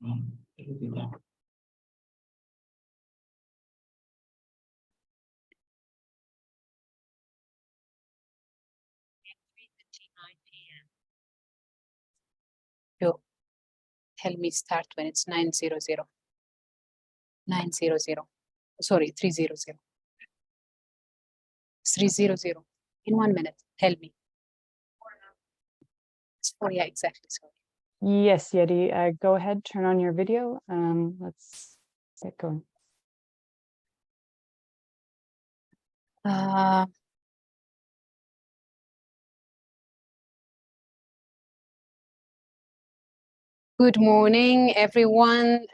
So tell me start when it's 900. 900. Sorry, 300. 300. In 1 minute. Tell me. It's 4, yeah, exactly. Sorry. Yes, Yeti, go ahead, turn on your video. Let's get going. Good morning, everyone.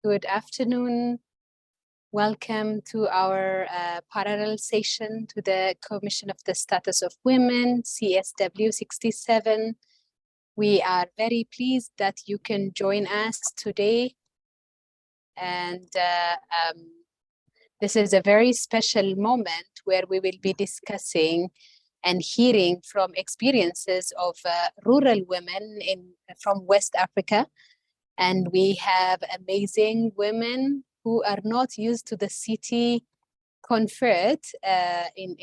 Good afternoon. Welcome to our parallel session to the Commission of the Status of Women, CSW67. We are very pleased that you can join us today. And this is a very special moment where we will be discussing and hearing from experiences of rural women from West Africa. And we have amazing women who are not used to the city comfort in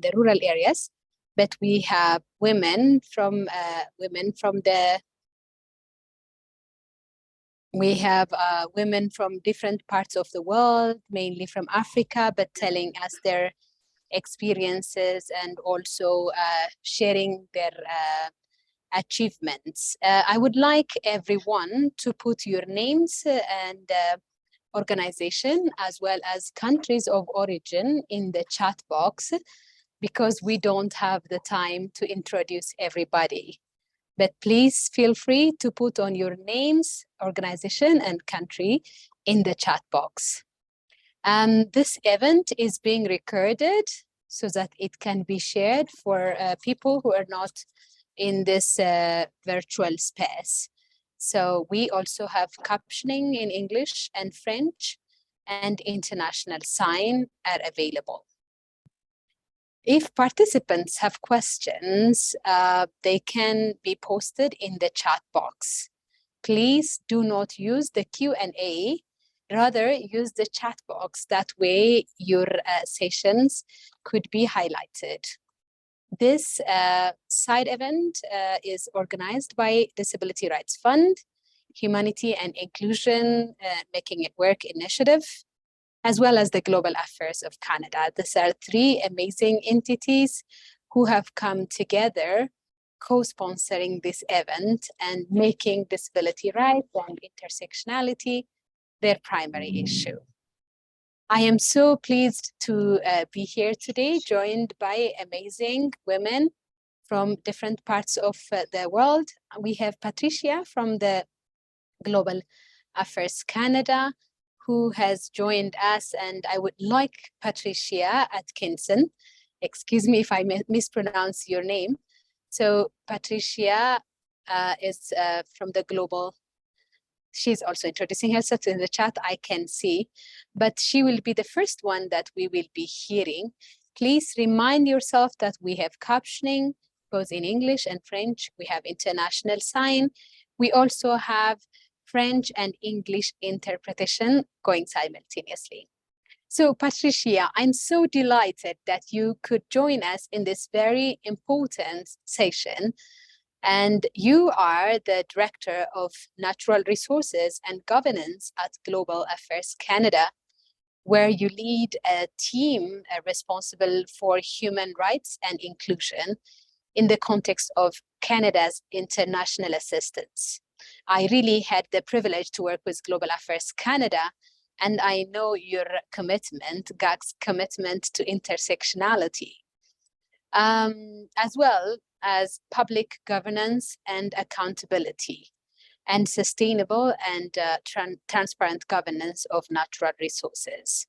the rural areas, but we have women from women from different parts of the world, mainly from Africa, but telling us their experiences and also sharing their achievements. I would like everyone to put your names and organization as well as countries of origin in the chat box, because we don't have the time to introduce everybody. But please feel free to put on your names, organization, and country in the chat box. This event is being recorded so that it can be shared for people who are not in this virtual space. So we also have captioning in English and French, and international sign are available. If participants have questions, they can be posted in the chat box. Please do not use the Q&A, rather use the chat box. That way your sessions could be highlighted. This side event is organized by Disability Rights Fund, Humanity and Inclusion Making It Work Initiative, as well as the Global Affairs of Canada. These are 3 amazing entities who have come together co-sponsoring this event and making disability rights and intersectionality their primary issue. I am so pleased to be here today, joined by amazing women from different parts of the world. We have Patricia from the Global Affairs Canada, who has joined us, and I would like Patricia Atkinson. Excuse me if I mispronounce your name. So Patricia is from the Global. She's also introducing herself in the chat, I can see, but she will be the first one that we will be hearing. Please remind yourself that we have captioning, both in English and French. We have international sign. We also have French and English interpretation going simultaneously. So Patricia, I'm so delighted that you could join us in this very important session. And you are the Director of Natural Resources and Governance at Global Affairs Canada, where you lead a team responsible for human rights and inclusion in the context of Canada's international assistance. I really had the privilege to work with Global Affairs Canada, and I know your commitment, GAC's commitment to intersectionality, as well as public governance and accountability, and sustainable and transparent governance of natural resources.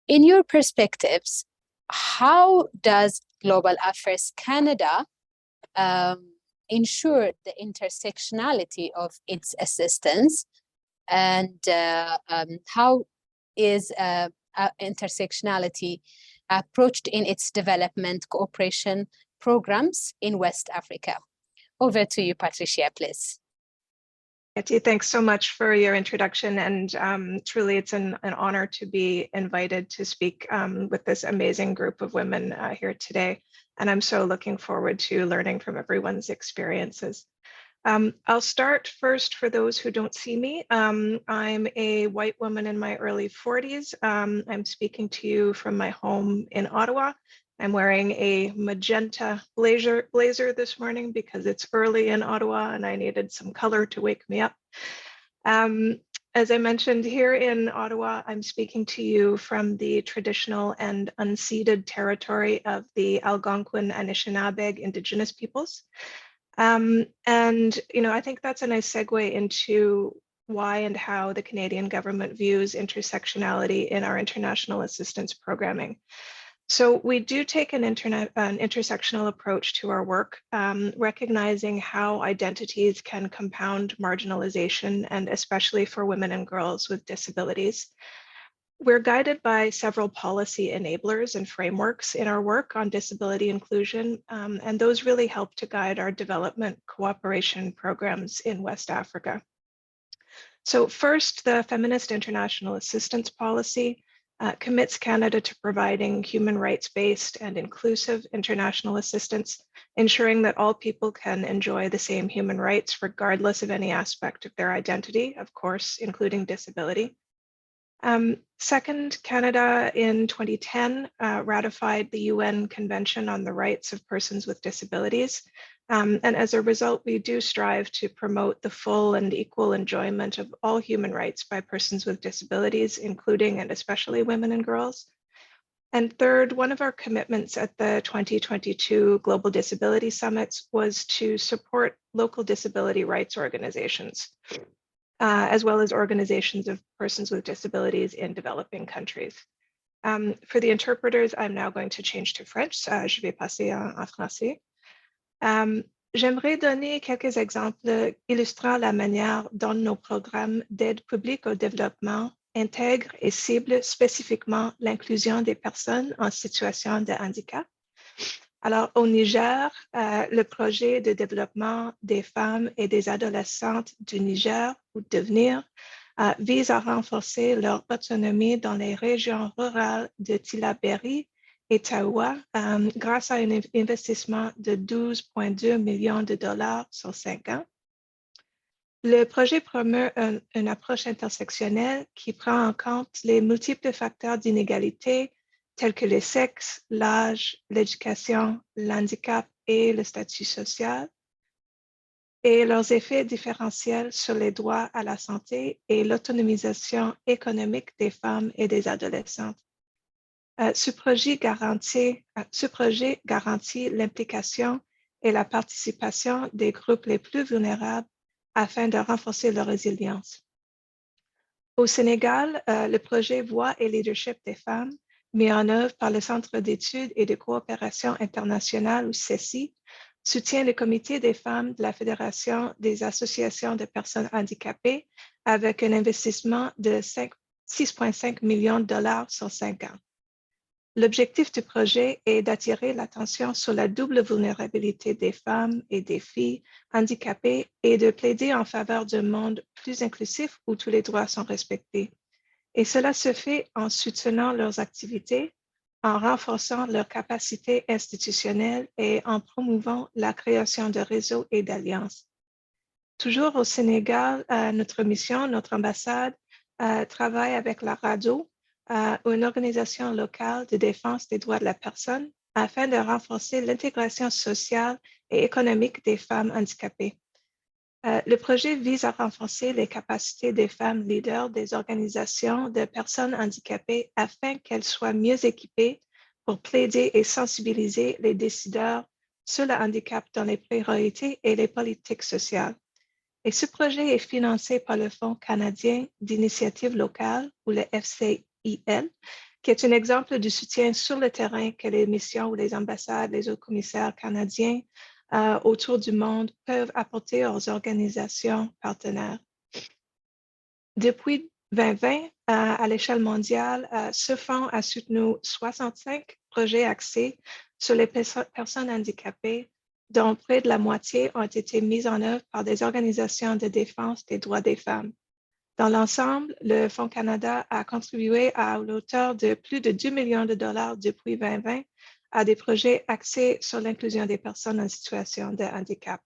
In your perspectives, how does Global Affairs Canada ensure the intersectionality of its assistance, and how is intersectionality approached in its development cooperation programs in West Africa? Over to you, Patricia, please. Betty, thanks so much for your introduction, and truly it's an honor to be invited to speak with this amazing group of women here today. And I'm so looking forward to learning from everyone's experiences. I'll start first for those who don't see me. I'm a white woman in my early 40s. I'm speaking to you from my home in Ottawa. I'm wearing a magenta blazer this morning because it's early in Ottawa and I needed some color to wake me up. As I mentioned, here in Ottawa, I'm speaking to you from the traditional and unceded territory of the Algonquin Anishinaabe Indigenous peoples. And, I think that's a nice segue into why and how the Canadian government views intersectionality in our international assistance programming. So we do take an intersectional approach to our work, recognizing how identities can compound marginalization, and especially for women and girls with disabilities. We're guided by several policy enablers and frameworks in our work on disability inclusion, and those really help to guide our development cooperation programs in West Africa. So first, the Feminist International Assistance Policy commits Canada to providing human rights-based and inclusive international assistance, ensuring that all people can enjoy the same human rights regardless of any aspect of their identity, of course, including disability. Second, Canada in 2010 ratified the UN Convention on the Rights of Persons with Disabilities. And as a result, we do strive to promote the full and equal enjoyment of all human rights by persons with disabilities, including and especially women and girls. And third, one of our commitments at the 2022 Global Disability Summits was to support local disability rights organizations, as well as organizations of persons with disabilities in developing countries. For the interpreters, I'm now going to change to French. Je vais passer en français. J'aimerais donner quelques exemples illustrant la manière dont nos programmes d'aide publique au développement intègrent et ciblent spécifiquement l'inclusion des personnes en situation de handicap. Alors, au Niger, le projet de développement des femmes et des adolescentes du Niger, ou Devenir, vise à renforcer leur autonomie dans les régions rurales de Tillabéri et Taoua grâce à un investissement de 12,2 millions de dollars sur 5 ans. Le projet promeut une approche intersectionnelle qui prend en compte les multiples facteurs d'inégalité tels que le sexe, l'âge, l'éducation, l'handicap et le statut social, et leurs effets différentiels sur les droits à la santé et l'autonomisation économique des femmes et des adolescentes. Ce projet garantit l'implication et la participation des groupes les plus vulnérables afin de renforcer leur résilience. Au Sénégal, le projet Voix et leadership des femmes, mis en œuvre par le Centre d'études et de coopération internationale, ou CECI, soutient le comité des femmes de la Fédération des associations de personnes handicapées avec un investissement de 6,5 millions de dollars sur 5 ans. L'objectif du projet est d'attirer l'attention sur la double vulnérabilité des femmes et des filles handicapées et de plaider en faveur d'un monde plus inclusif où tous les droits sont respectés. Et cela se fait en soutenant leurs activités, en renforçant leurs capacités institutionnelles et en promouvant la création de réseaux et d'alliances. Toujours au Sénégal, notre mission, notre ambassade, travaille avec la RADO, une organisation locale de défense des droits de la personne, afin de renforcer l'intégration sociale et économique des femmes handicapées. Le projet vise à renforcer les capacités des femmes leaders des organisations de personnes handicapées afin qu'elles soient mieux équipées pour plaider et sensibiliser les décideurs sur le handicap dans les priorités et les politiques sociales. Et ce projet est financé par le Fonds canadien d'initiative locale, ou le FCIL, qui est un exemple du soutien sur le terrain que les missions ou les ambassades, les autres commissaires canadiens autour du monde peuvent apporter aux organisations partenaires. Depuis 2020, à l'échelle mondiale, ce fonds a soutenu 65 projets axés sur les personnes handicapées dont près de la moitié ont été mises en œuvre par des organisations de défense des droits des femmes. Dans l'ensemble, le Fonds Canada a contribué à hauteur de plus de 2 millions de dollars depuis 2020 à des projets axés sur l'inclusion des personnes en situation de handicap.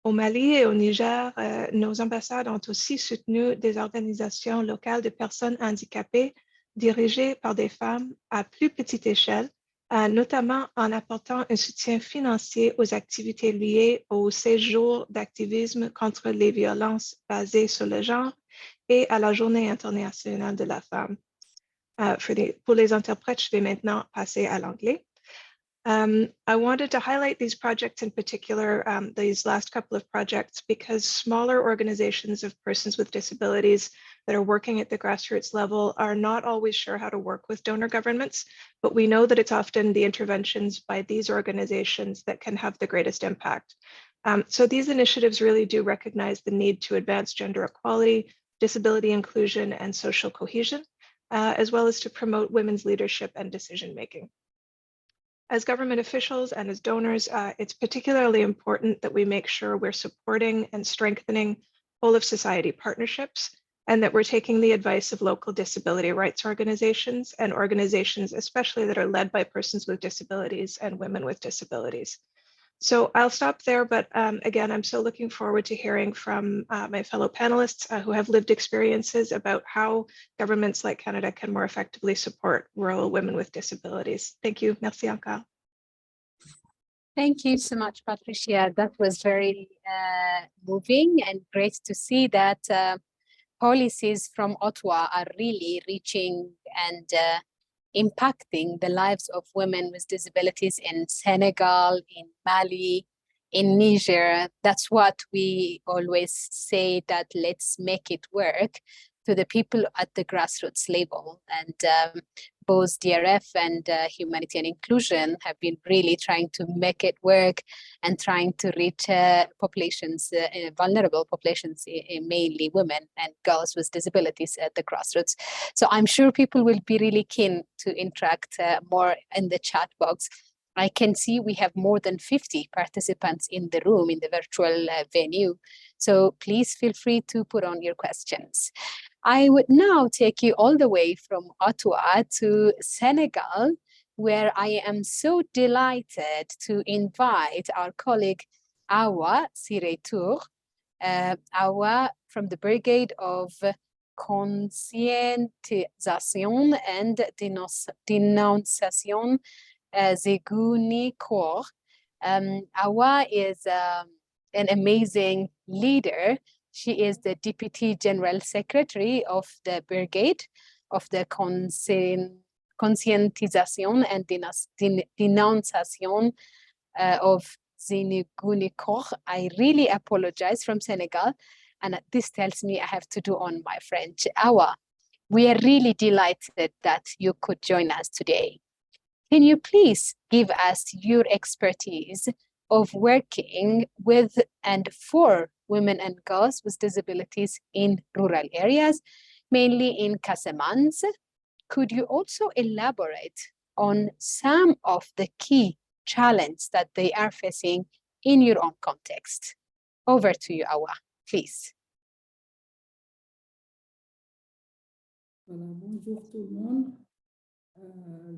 Au Mali et au Niger, nos ambassades ont aussi soutenu des organisations locales de personnes handicapées dirigées par des femmes à plus petite échelle, notamment en apportant un soutien financier aux activités liées au séjour d'activisme contre les violences basées sur le genre et à la Journée internationale de la femme. Pour les interprètes, je vais maintenant passer à l'anglais. I wanted to highlight these projects in particular, these last couple of projects, because smaller organizations of persons with disabilities that are working at the grassroots level are not always sure how to work with donor governments, but we know that it's often the interventions by these organizations that can have the greatest impact. So these initiatives really do recognize the need to advance gender equality, disability inclusion, and social cohesion, as well as to promote women's leadership and decision-making. As government officials and as donors, it's particularly important that we make sure we're supporting and strengthening whole of society partnerships, and that we're taking the advice of local disability rights organizations and organizations, especially that are led by persons with disabilities and women with disabilities. So I'll stop there, but again, I'm so looking forward to hearing from my fellow panelists who have lived experiences about how governments like Canada can more effectively support rural women with disabilities. Thank you. Merci encore. Thank you so much, Patricia. That was very moving and great to see that policies from Ottawa are really reaching and impacting the lives of women with disabilities in Senegal, in Mali, in Niger. That's what we always say, that let's make it work to the people at the grassroots level. And both DRF and Humanity and Inclusion have been really trying to make it work and trying to reach populations, vulnerable populations, mainly women and girls with disabilities at the grassroots. So I'm sure people will be really keen to interact more in the chat box. I can see we have more than 50 participants in the room, in the virtual venue. So please feel free to put on your questions. I would now take you all the way from Ottawa to Senegal, where I am so delighted to invite our colleague Awa Siretour. Awa from the Brigade of Conscientisation and Dénonciation Zeguni Corps. Awa is an amazing leader. She is the Deputy General Secretary of the Brigade of the Conscientisation and Dénonciation of Zeguni Corps. I really apologize, from Senegal, and this tells me I have to do on my French. Awa, we are really delighted that you could join us today. Can you please give us your expertise of working with and for women and girls with disabilities in rural areas, mainly in Casamance? Could you also elaborate on some of the key challenges that they are facing in your own context? Over to you, Awa, please. Voilà, bonjour tout le monde.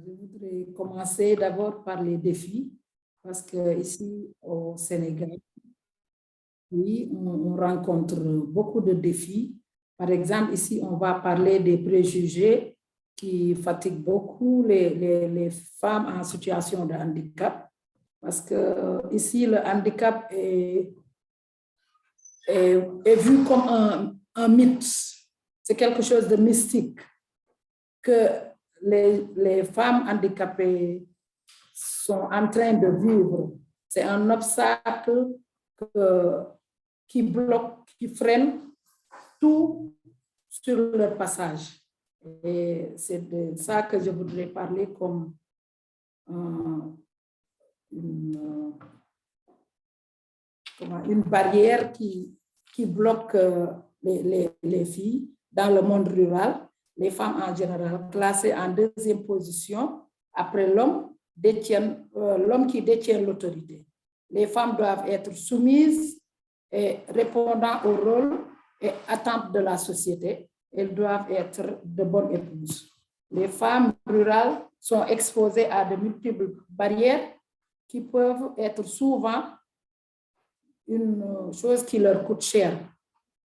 Je voudrais commencer d'abord par les défis, parce qu'ici au Sénégal, oui, on rencontre beaucoup de défis. Par exemple, ici, on va parler des préjugés qui fatiguent beaucoup les femmes en situation de handicap, parce que ici, le handicap est vu comme un mythe. C'est quelque chose de mystique que les femmes handicapées sont en train de vivre. C'est un obstacle qui bloque, qui freine tout sur leur passage. Et c'est de ça que je voudrais parler comme une barrière qui bloque les filles dans le monde rural, les femmes en général, classées en deuxième position après l'homme qui détient l'autorité. Les femmes doivent être soumises et répondant au rôle et attentes de la société. Elles doivent être de bonnes épouses. Les femmes rurales sont exposées à de multiples barrières qui peuvent être souvent une chose qui leur coûte cher,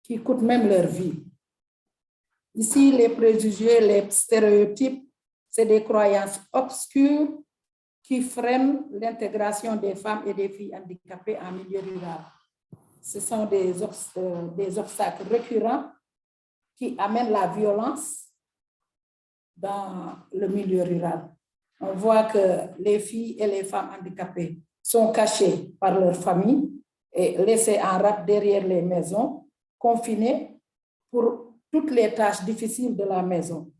qui coûte même leur vie. Ici, les préjugés, les stéréotypes, c'est des croyances obscures qui freinent l'intégration des femmes et des filles handicapées en milieu rural. Ce sont des obstacles récurrents qui amènent la violence dans le milieu rural. On voit que les filles et les femmes handicapées sont cachées par leur famille et laissées en rade derrière les maisons, confinées pour toutes les tâches difficiles de la maison.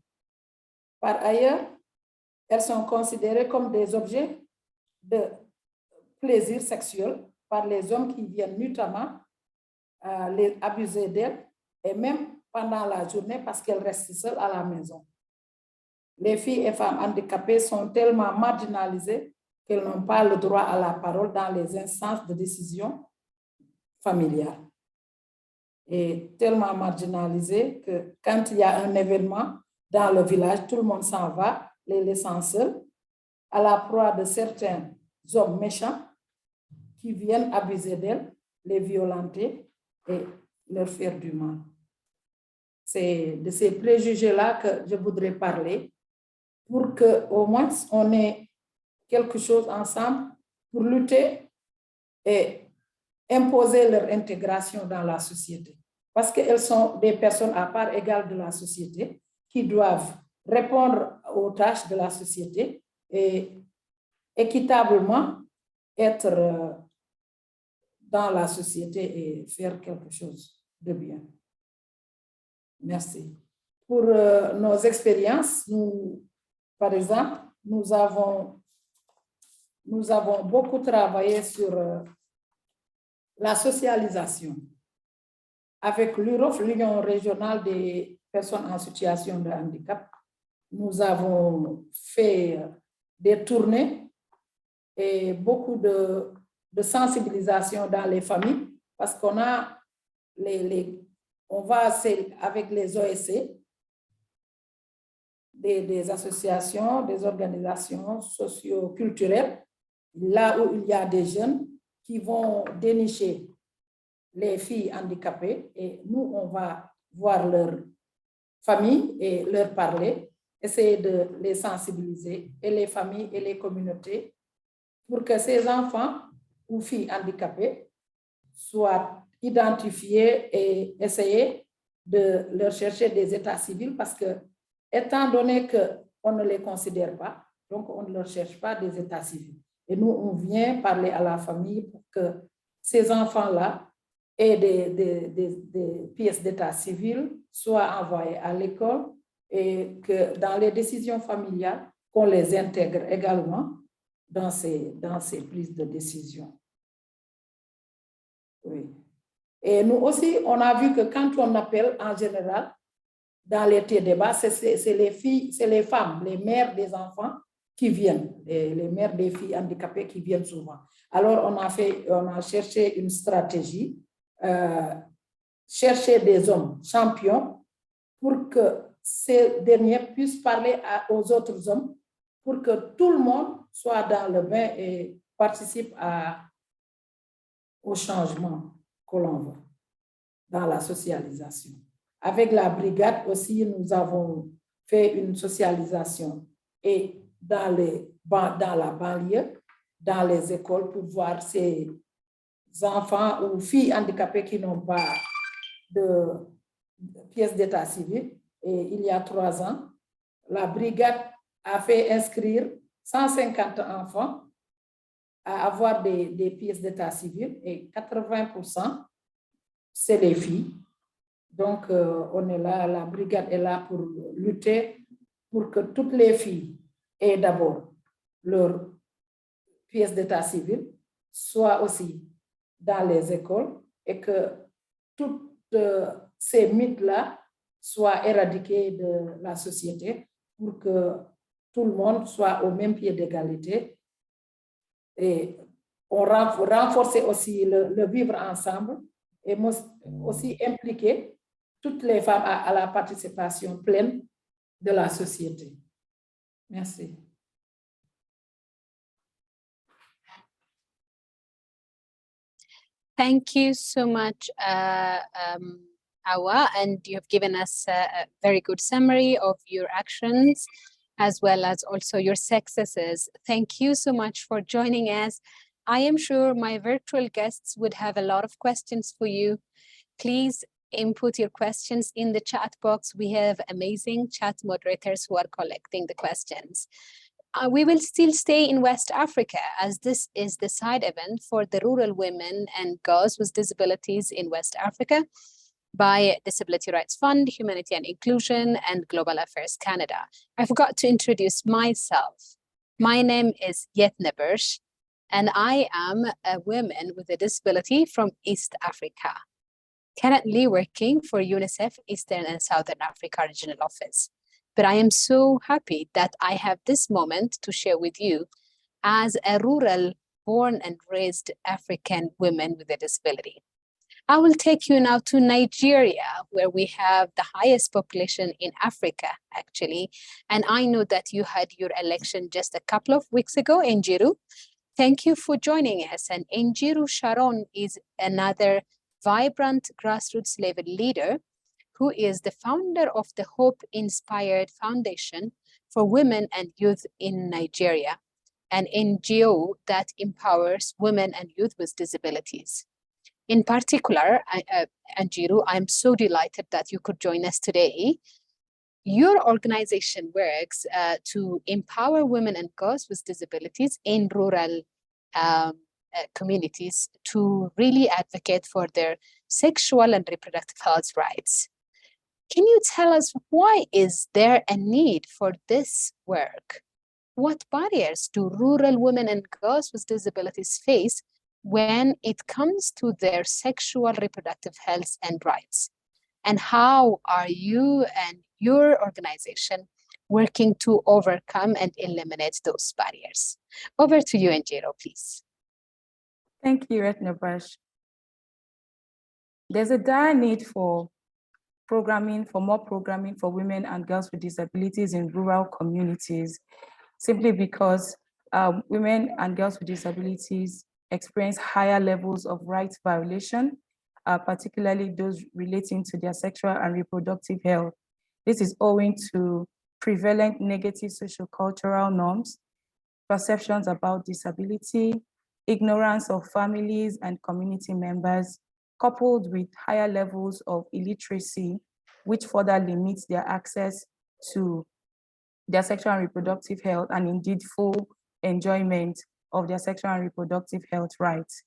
Par ailleurs, elles sont considérées comme des objets de plaisir sexuel par les hommes qui viennent notamment les abuser d'elles et même pendant la journée parce qu'elles restent seules à la maison. Les filles et femmes handicapées sont tellement marginalisées qu'elles n'ont pas le droit à la parole dans les instances de décision familiale. Et tellement marginalisées que quand il y a un événement dans le village, tout le monde s'en va, les laissant seuls, à la proie de certains hommes méchants qui viennent abuser d'elles, les violenter et leur faire du mal. C'est de ces préjugés-là que je voudrais parler pour qu'au moins on ait quelque chose ensemble pour lutter et imposer leur intégration dans la société. Parce qu'elles sont des personnes à part égale de la société qui doivent répondre aux tâches de la société et équitablement être dans la société et faire quelque chose de bien. Merci. Pour nos expériences, nous, par exemple, nous avons beaucoup travaillé sur la socialisation. Avec l'UROF, l'Union régionale des personnes en situation de handicap, nous avons fait des tournées et beaucoup de sensibilisation dans les familles parce qu'on a on va avec les OSC, des associations, des organisations socio-culturelles, là où il y a des jeunes qui vont dénicher les filles handicapées et nous, on va voir leur famille et leur parler, essayer de les sensibiliser et les familles et les communautés pour que ces enfants ou filles handicapées soient identifiés et essayer de leur chercher des états civils parce que, étant donné qu'on ne les considère pas, donc on ne leur cherche pas des états civils. Et nous, on vient parler à la famille pour que ces enfants-là aient des pièces d'état civil, soient envoyés à l'école et que dans les décisions familiales, qu'on les intègre également dans ces prises de décision. Oui. Et nous aussi, on a vu que quand on appelle en général, dans les débats, c'est les filles, c'est les femmes, les mères des enfants qui viennent, les mères des filles handicapées qui viennent souvent. Alors, on a cherché une stratégie, chercher des hommes champions pour que ces derniers puissent parler aux autres hommes, pour que tout le monde soit dans le bain et participe au changement que l'on veut dans la socialisation. Avec la brigade aussi, nous avons fait une socialisation et dans la banlieue, dans les écoles pour voir ces enfants ou filles handicapées qui n'ont pas de pièces d'état civil. Et il y a 3 ans, la brigade a fait inscrire 150 enfants à avoir des pièces d'état civil et 80%, c'est les filles. Donc, on est là, la brigade est là pour lutter pour que toutes les filles aient d'abord leur pièce d'état civil, soit aussi dans les écoles et que toutes ces mythes-là soient éradiqués de la société pour que tout le monde soit au même pied d'égalité et on renforcer aussi le vivre ensemble et aussi impliquer toutes les femmes à la participation pleine de la société. Merci. Thank you so much, Awa, and you have given us a very good summary of your actions as well as also your successes. Thank you so much for joining us. I am sure my virtual guests would have a lot of questions for you. Please input your questions in the chat box. We have amazing chat moderators who are collecting the questions. We will still stay in West Africa, as this is the side event for the rural women and girls with disabilities in West Africa by Disability Rights Fund, Humanity and Inclusion, and Global Affairs Canada. I forgot to introduce myself. My name is Yetne Bersh, and I am a woman with a disability from East Africa, currently working for UNICEF Eastern and Southern Africa Regional Office. But I am so happy that I have this moment to share with you as a rural born and raised African woman with a disability. I will take you now to Nigeria, where we have the highest population in Africa, actually. And I know that you had your election just a couple of weeks ago in Njiru. Thank you for joining us. And Njiru Sharon is another vibrant grassroots level leader who is the founder of the Hope Inspired Foundation for Women and Youth in Nigeria, an NGO that empowers women and youth with disabilities. In particular, Njiru, I'm so delighted that you could join us today. Your organization works to empower women and girls with disabilities in rural communities to really advocate for their sexual and reproductive health rights. Can you tell us why is there a need for this work? What barriers do rural women and girls with disabilities face when it comes to their sexual reproductive health and rights? And how are you and your organization working to overcome and eliminate those barriers? Over to you, Njiru, please. Thank you, Etnabash. There's a dire need for more programming for women and girls with disabilities in rural communities, simply because women and girls with disabilities experience higher levels of rights violation, particularly those relating to their sexual and reproductive health. This is owing to prevalent negative sociocultural norms, perceptions about disability, ignorance of families and community members, coupled with higher levels of illiteracy, which further limits their access to their sexual and reproductive health and indeed full enjoyment of their sexual and reproductive health rights.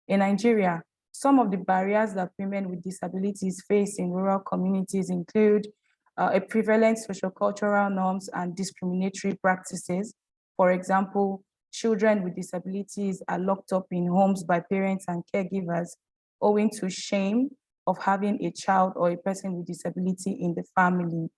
In Nigeria, some of the barriers that women with disabilities face in rural communities include a prevalent sociocultural norms and discriminatory practices. For example, children with disabilities are locked up in homes by parents and caregivers owing to shame of having a child or a person with disability in the family.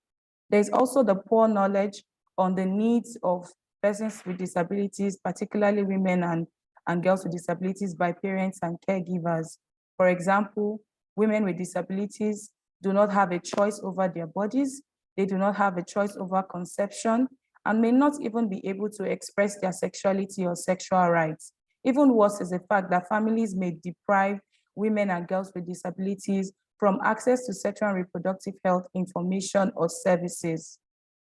There's also the poor knowledge on the needs of persons with disabilities, particularly women and girls with disabilities by parents and caregivers. For example, women with disabilities do not have a choice over their bodies, they do not have a choice over conception, and may not even be able to express their sexuality or sexual rights. Even worse is the fact that families may deprive women and girls with disabilities from access to sexual and reproductive health information or services.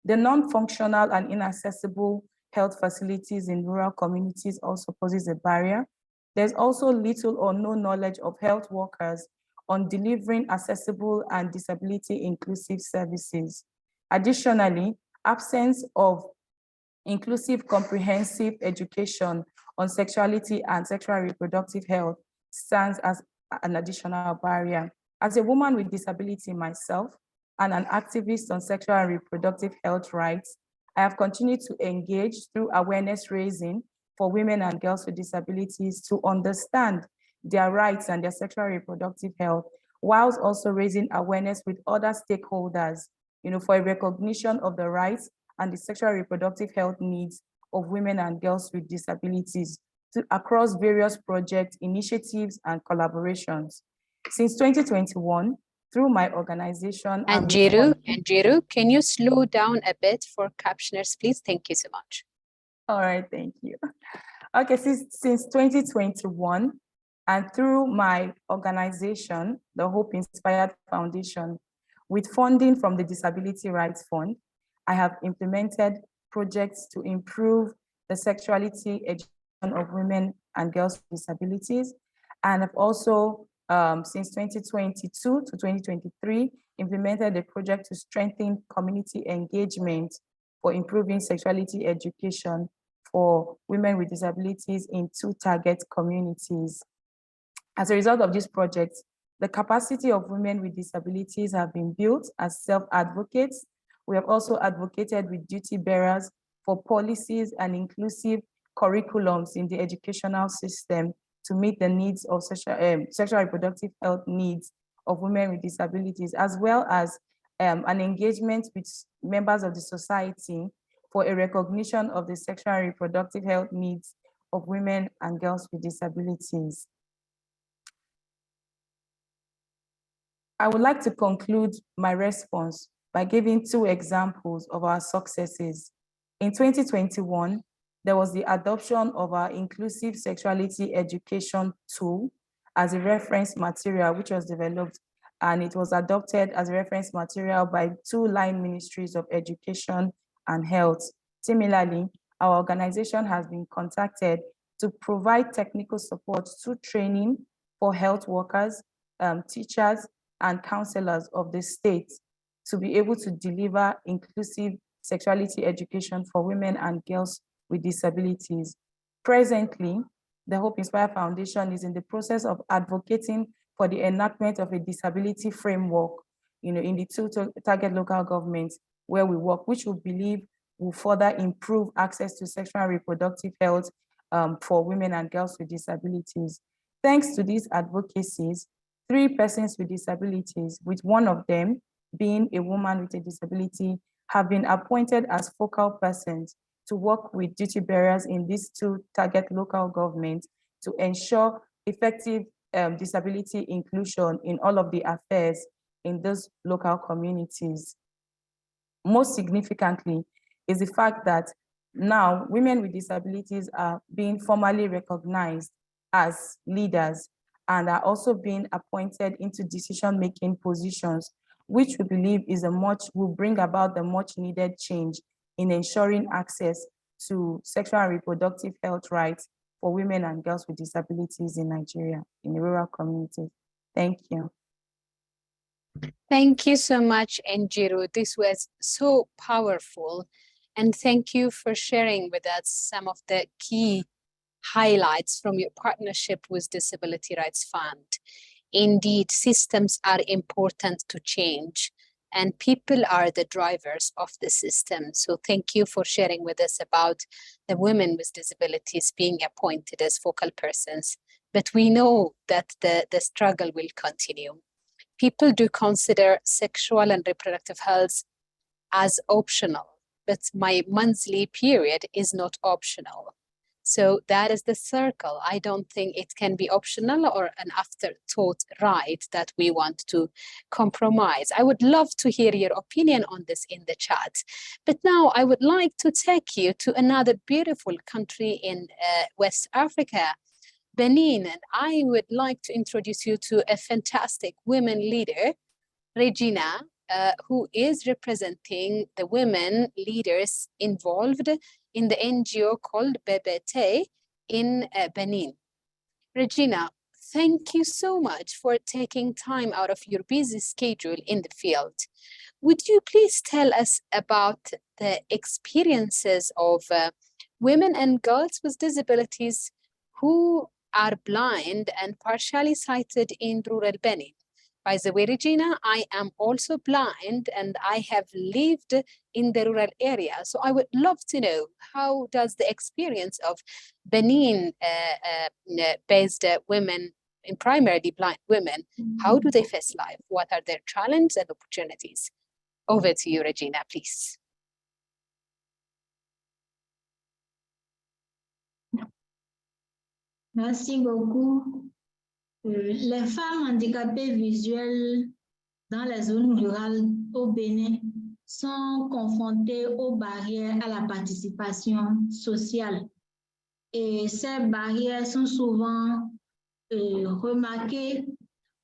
The non-functional and inaccessible health facilities in rural communities also poses a barrier. There's also little or no knowledge of health workers on delivering accessible and disability inclusive services. Additionally, absence of inclusive comprehensive education on sexuality and sexual and reproductive health stands as an additional barrier. As a woman with disability myself and an activist on sexual and reproductive health rights, I have continued to engage through awareness raising for women and girls with disabilities to understand their rights and their sexual and reproductive health, whilst also raising awareness with other stakeholders, for a recognition of the rights and the sexual and reproductive health needs of women and girls with disabilities across various projects, initiatives, and collaborations. Since 2021, through my organization, And Jiru, can you slow down a bit for captioners, please? Thank you so much. All right, thank you. Okay, since 2021, and through my organization, the Hope Inspired Foundation, with funding from the Disability Rights Fund, I have implemented projects to improve the sexuality education of women and girls with disabilities. And I've also, since 2022 to 2023, implemented a project to strengthen community engagement for improving sexuality education for women with disabilities in 2 target communities. As a result of this project, the capacity of women with disabilities have been built as self-advocates. We have also advocated with duty bearers for policies and inclusive curriculums in the educational system to meet the needs of sexual reproductive health needs of women with disabilities, as well as an engagement with members of the society for a recognition of the sexual and reproductive health needs of women and girls with disabilities. I would like to conclude my response by giving 2 examples of our successes. In 2021, there was the adoption of our inclusive sexuality education tool as a reference material, which was developed, and it was adopted as a reference material by 2 line ministries of education and health. Similarly, our organization has been contacted to provide technical support to training for health workers, teachers, and counselors of the state to be able to deliver inclusive sexuality education for women and girls with disabilities. Presently, the Hope Inspire Foundation is in the process of advocating for the enactment of a disability framework, in the 2 target local governments where we work, which we believe will further improve access to sexual and reproductive health for women and girls with disabilities. Thanks to these advocacies, 3 persons with disabilities, with one of them being a woman with a disability, have been appointed as focal persons to work with duty bearers in these 2 target local governments to ensure effective disability inclusion in all of the affairs in those local communities. Most significantly is the fact that now women with disabilities are being formally recognized as leaders and are also being appointed into decision-making positions, which we believe will bring about the much needed change in ensuring access to sexual and reproductive health rights for women and girls with disabilities in Nigeria, in the rural communities. Thank you. Thank you so much, Njiru. This was so powerful. And thank you for sharing with us some of the key highlights from your partnership with Disability Rights Fund. Indeed, systems are important to change, and people are the drivers of the system. So thank you for sharing with us about the women with disabilities being appointed as focal persons. But we know that the struggle will continue. People do consider sexual and reproductive health as optional, but my monthly period is not optional. So that is the circle. I don't think it can be optional or an afterthought right that we want to compromise. I would love to hear your opinion on this in the chat. But now I would like to take you to another beautiful country in West Africa, Benin. And I would like to introduce you to a fantastic women leader, Regina, who is representing the women leaders involved in the NGO called BBT in Benin. Regina, thank you so much for taking time out of your busy schedule in the field. Would you please tell us about the experiences of women and girls with disabilities who are blind and partially sighted in rural Benin? By the way, Regina, I am also blind and I have lived in the rural area. So I would love to know, how does the experience of Benin-based women, in primarily blind women, how do they face life? What are their challenges and opportunities? Over to you, Regina, please. Merci beaucoup. Les femmes handicapées visuelles dans les zones rurales au Bénin sont confrontées aux barrières à la participation sociale. Et ces barrières sont souvent remarquées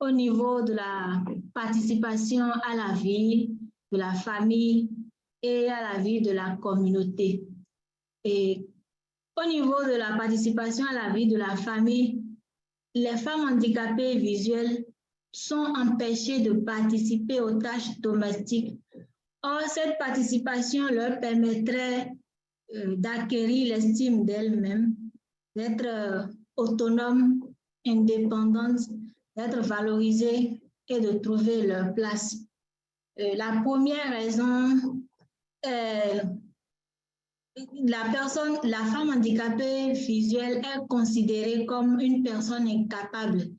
au niveau de la participation à la vie de la famille et à la vie de la communauté. Et au niveau de la participation à la vie de la famille, les femmes handicapées visuelles sont empêchées de participer aux tâches domestiques. Or, cette participation leur permettrait d'acquérir l'estime d'elles-mêmes, d'être autonomes, indépendantes, d'être valorisées et de trouver leur place. La première raison est la femme handicapée visuelle est considérée comme une personne incapable,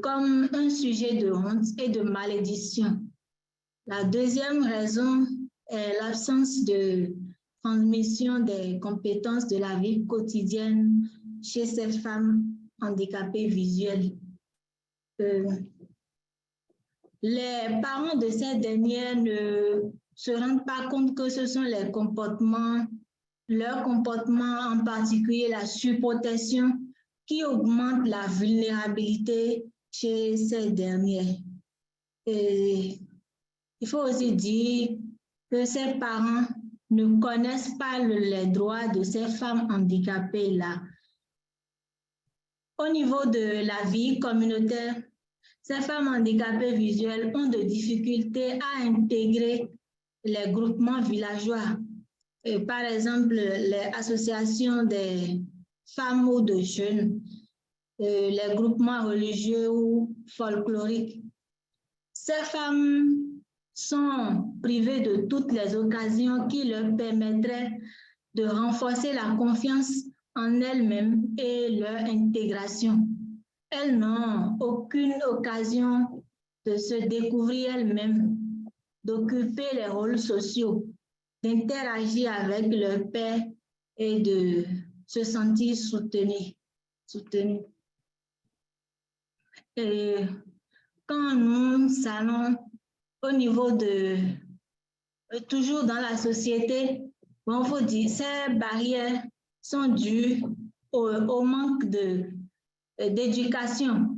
comme un sujet de honte et de malédiction. La deuxième raison est l'absence de transmission des compétences de la vie quotidienne chez ces femmes handicapées visuelles. Les parents de ces dernières ne se rendent pas compte que ce sont les comportements, leur comportement, en particulier la surprotection, qui augmente la vulnérabilité chez ces dernières. Et il faut aussi dire que ces parents ne connaissent pas les droits de ces femmes handicapées-là. Au niveau de la vie communautaire, ces femmes handicapées visuelles ont des difficultés à intégrer les groupements villageois. Par exemple, les associations des femmes ou de jeunes, les groupements religieux ou folkloriques. Ces femmes sont privées de toutes les occasions qui leur permettraient de renforcer la confiance en elles-mêmes et leur intégration. Elles n'ont aucune occasion de se découvrir elles-mêmes, d'occuper les rôles sociaux, d'interagir avec leur père et de se sentir soutenues. Et quand nous allons au niveau de, toujours dans la société, on faut dire ces barrières sont dues au manque d'éducation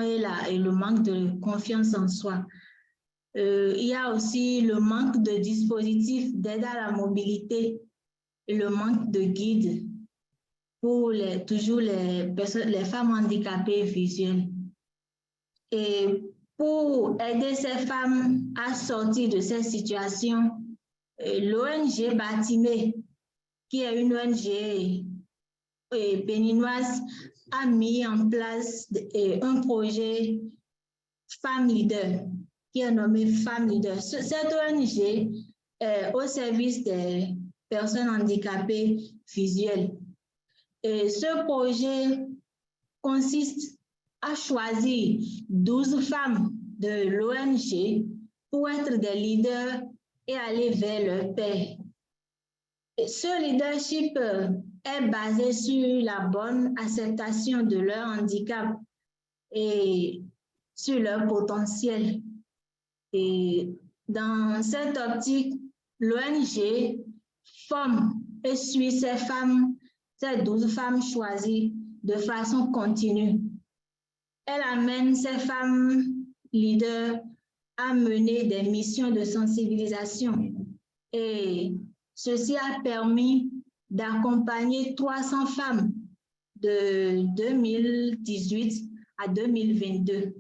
et le manque de confiance en soi. Il y a aussi le manque de dispositifs d'aide à la mobilité et le manque de guides pour toujours les femmes handicapées visuelles. Et pour aider ces femmes à sortir de ces situations, l'ONG Batimé, qui est une ONG béninoise, a mis en place un projet Femmes Leaders, qui est nommé Femmes Leaders. Cette ONG est au service des personnes handicapées visuelles. Et ce projet consiste à choisir 12 femmes de l'ONG pour être des leaders et aller vers leur père. Et ce leadership est basé sur la bonne acceptation de leur handicap et sur leur potentiel. Et dans cette optique, l'ONG forme et suit ces 12 femmes choisies de façon continue. Elle amène ces femmes leaders à mener des missions de sensibilisation. Et ceci a permis d'accompagner 300 femmes de 2018 à 2022.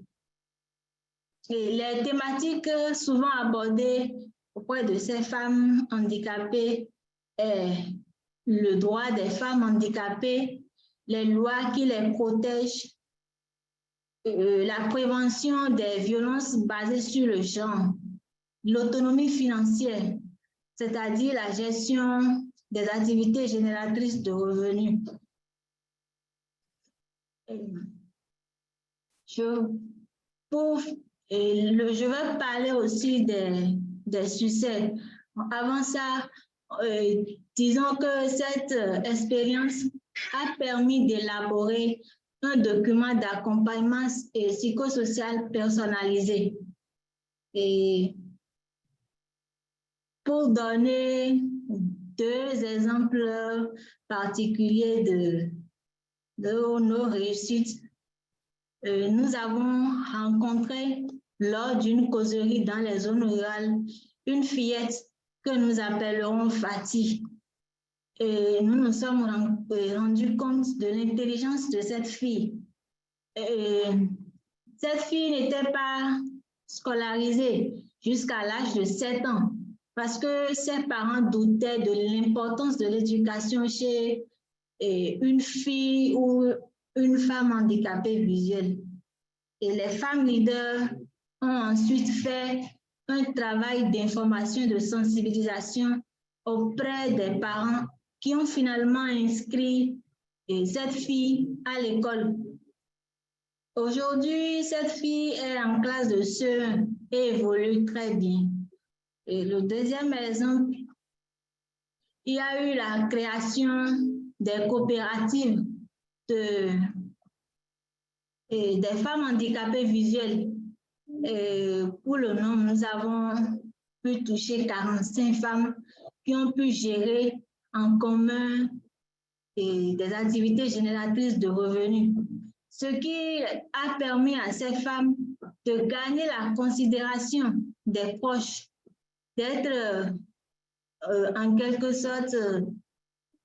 Et les thématiques souvent abordées auprès de ces femmes handicapées est le droit des femmes handicapées, les lois qui les protègent, la prévention des violences basées sur le genre, l'autonomie financière, c'est-à-dire la gestion des activités génératrices de revenus. Je vais parler aussi des succès. Avant ça, disons que cette expérience a permis d'élaborer un document d'accompagnement psychosocial personnalisé. Et pour donner deux exemples particuliers de nos réussites, nous avons rencontré lors d'une causerie dans les zones rurales une fillette que nous appellerons Fatih. Et nous nous sommes rendus compte de l'intelligence de cette fille. Cette fille n'était pas scolarisée jusqu'à l'âge de 7 ans parce que ses parents doutaient de l'importance de l'éducation chez une fille ou une femme handicapée visuelle. Et les femmes leaders ont ensuite fait un travail d'information et de sensibilisation auprès des parents qui ont finalement inscrit cette fille à l'école. Aujourd'hui, cette fille est en classe de CE1 et évolue très bien. Et le deuxième exemple, il y a eu la création des coopératives des femmes handicapées visuelles. Et pour le nombre, nous avons pu toucher 45 femmes qui ont pu gérer en commun des activités génératrices de revenus, ce qui a permis à ces femmes de gagner la considération des proches, d'être en quelque sorte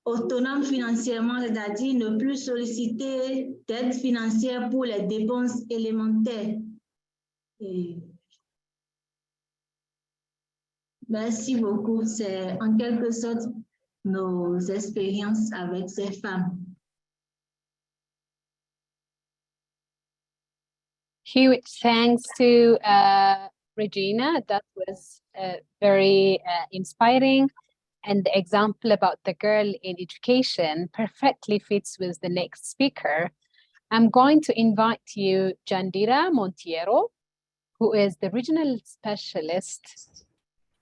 autonomes financièrement, c'est-à-dire ne plus solliciter d'aide financière pour les dépenses élémentaires. Et merci beaucoup. C'est en quelque sorte nos expériences avec ces femmes. Huge thanks to Regina. That was very inspiring. And the example about the girl in education perfectly fits with the next speaker. I'm going to invite you, Jandira Montiero, who is the regional specialist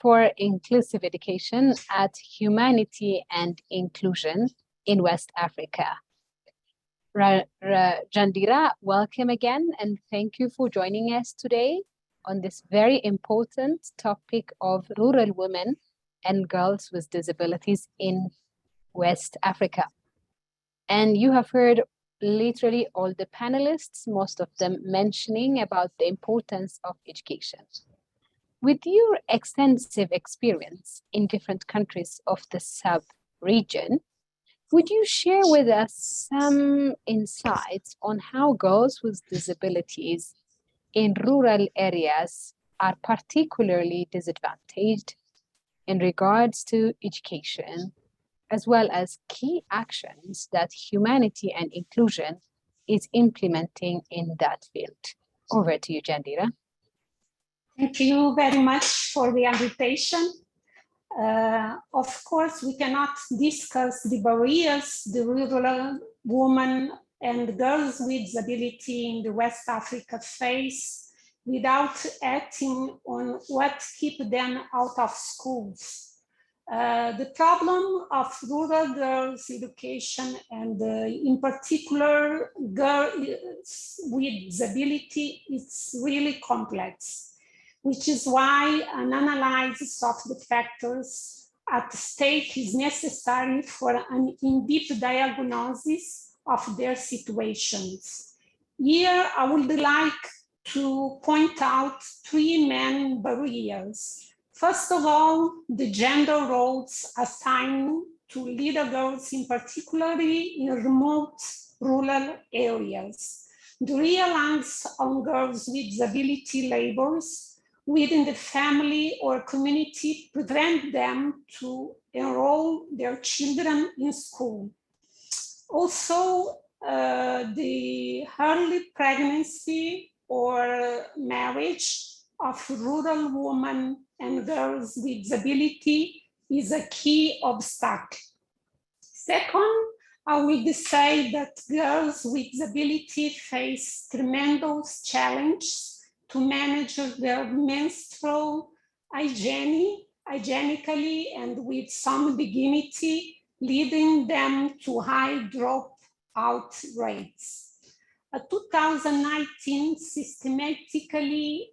for inclusive education at Humanity and Inclusion in West Africa. Jandira, welcome again, and thank you for joining us today on this very important topic of rural women and girls with disabilities in West Africa. And you have heard literally all the panelists, most of them mentioning about the importance of education. With your extensive experience in different countries of the sub-region, would you share with us some insights on how girls with disabilities in rural areas are particularly disadvantaged in regards to education, as well as key actions that Humanity and Inclusion is implementing in that field? Over to you, Jandira. Thank you very much for the invitation. Of course, we cannot discuss the barriers the rural women and girls with disability in the West Africa face without acting on what keeps them out of schools. The problem of rural girls' education and in particular girls with disability is really complex, which is why an analysis of the factors at stake is necessary for an in-depth diagnosis of their situations. Here, I would like to point out three main barriers. First of all, the gender roles assigned to little girls, in particularly in remote rural areas. The reliance on girls with disability labors within the family or community prevent them to enroll their children in school. Also, the early pregnancy or marriage of rural women and girls with disability is a key obstacle. Second, I would say that girls with disability face tremendous challenges to manage their menstrual hygienically and with some dignity leading them to high dropout rates. A 2019 systematically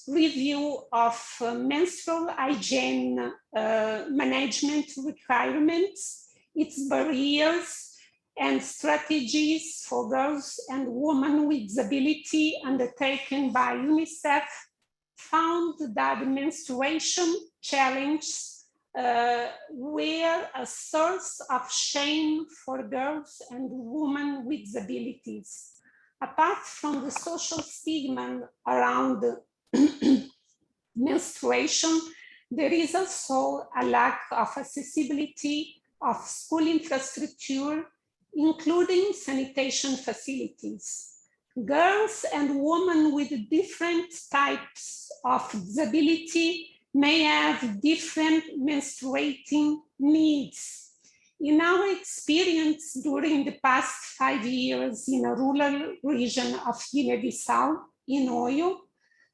review of menstrual hygiene management requirements, its barriers and strategies for girls and women with disability undertaken by UNICEF found that the menstruation challenge were a source of shame for girls and women with disabilities. Apart from the social stigma around menstruation, there is also a lack of accessibility of school infrastructure, including sanitation facilities. Girls and women with different types of disability may have different menstruating needs. In our experience during the past 5 years in a rural region of Guinea-Bissau, in Oyo,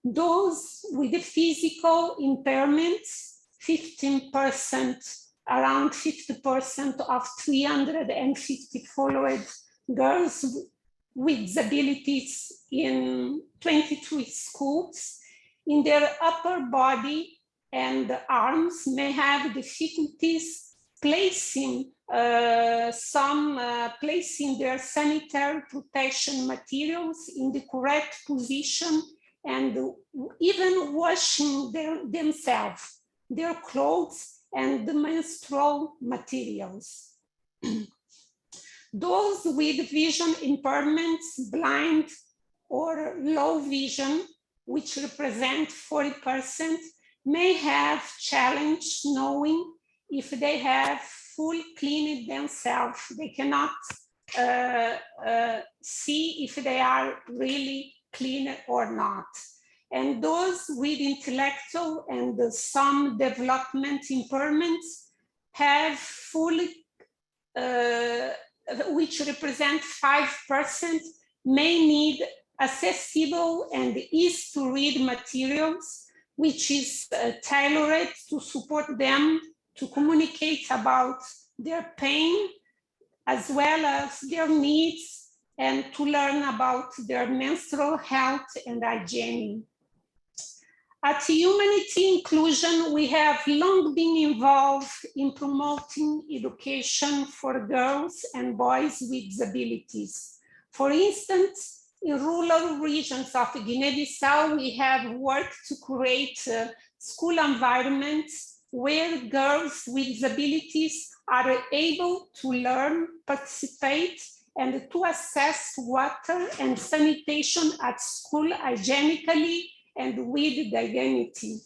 those with physical impairments, 15%, around 50% of 350 followed girls with disabilities in 23 schools, in their upper body and arms may have difficulties placing placing their sanitary protection materials in the correct position and even washing themselves, their clothes and the menstrual materials. Those with vision impairments, blind or low vision, which represent 40%, may have challenge knowing if they have full cleaned themselves. They cannot see if they are really clean or not. And those with intellectual and some development impairments have full, which represent 5%, may need accessible and easy to read materials, which is tailored to support them to communicate about their pain as well as their needs and to learn about their menstrual health and hygiene. At Humanity Inclusion, we have long been involved in promoting education for girls and boys with disabilities. For instance, in rural regions of Guinea-Bissau, we have worked to create school environments where girls with disabilities are able to learn, participate, and to access water and sanitation at school hygienically and with dignity.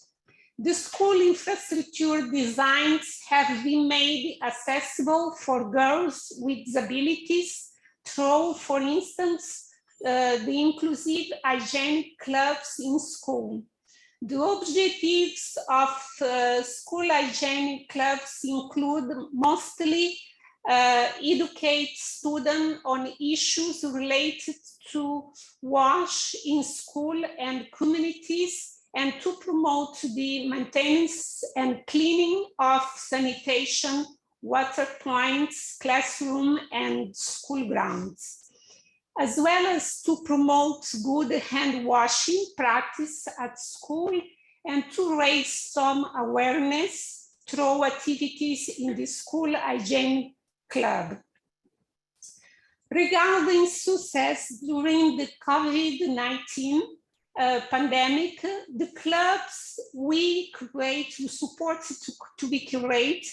The school infrastructure designs have been made accessible for girls with disabilities through, for instance, the inclusive hygienic clubs in school. The objectives of school hygienic clubs include mostly educate students on issues related to wash in school and communities and to promote the maintenance and cleaning of sanitation, water points, classroom and school grounds, as well as to promote good hand washing practice at school and to raise some awareness through activities in the school hygiene club. Regarding success during the COVID-19 pandemic, the clubs we create to support to be curated,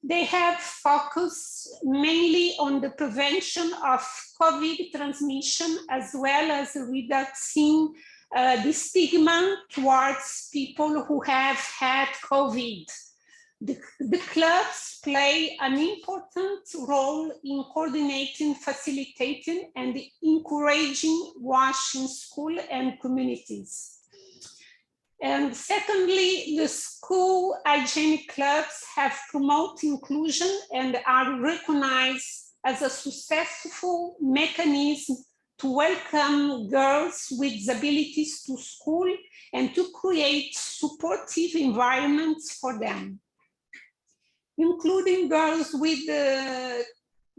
they have focused mainly on the prevention of COVID transmission as well as reducing the stigma towards people who have had COVID. The clubs play an important role in coordinating, facilitating, and encouraging WASH in school and communities. And secondly, the school hygienic clubs have promoted inclusion and are recognized as a successful mechanism to welcome girls with disabilities to school and to create supportive environments for them. including girls with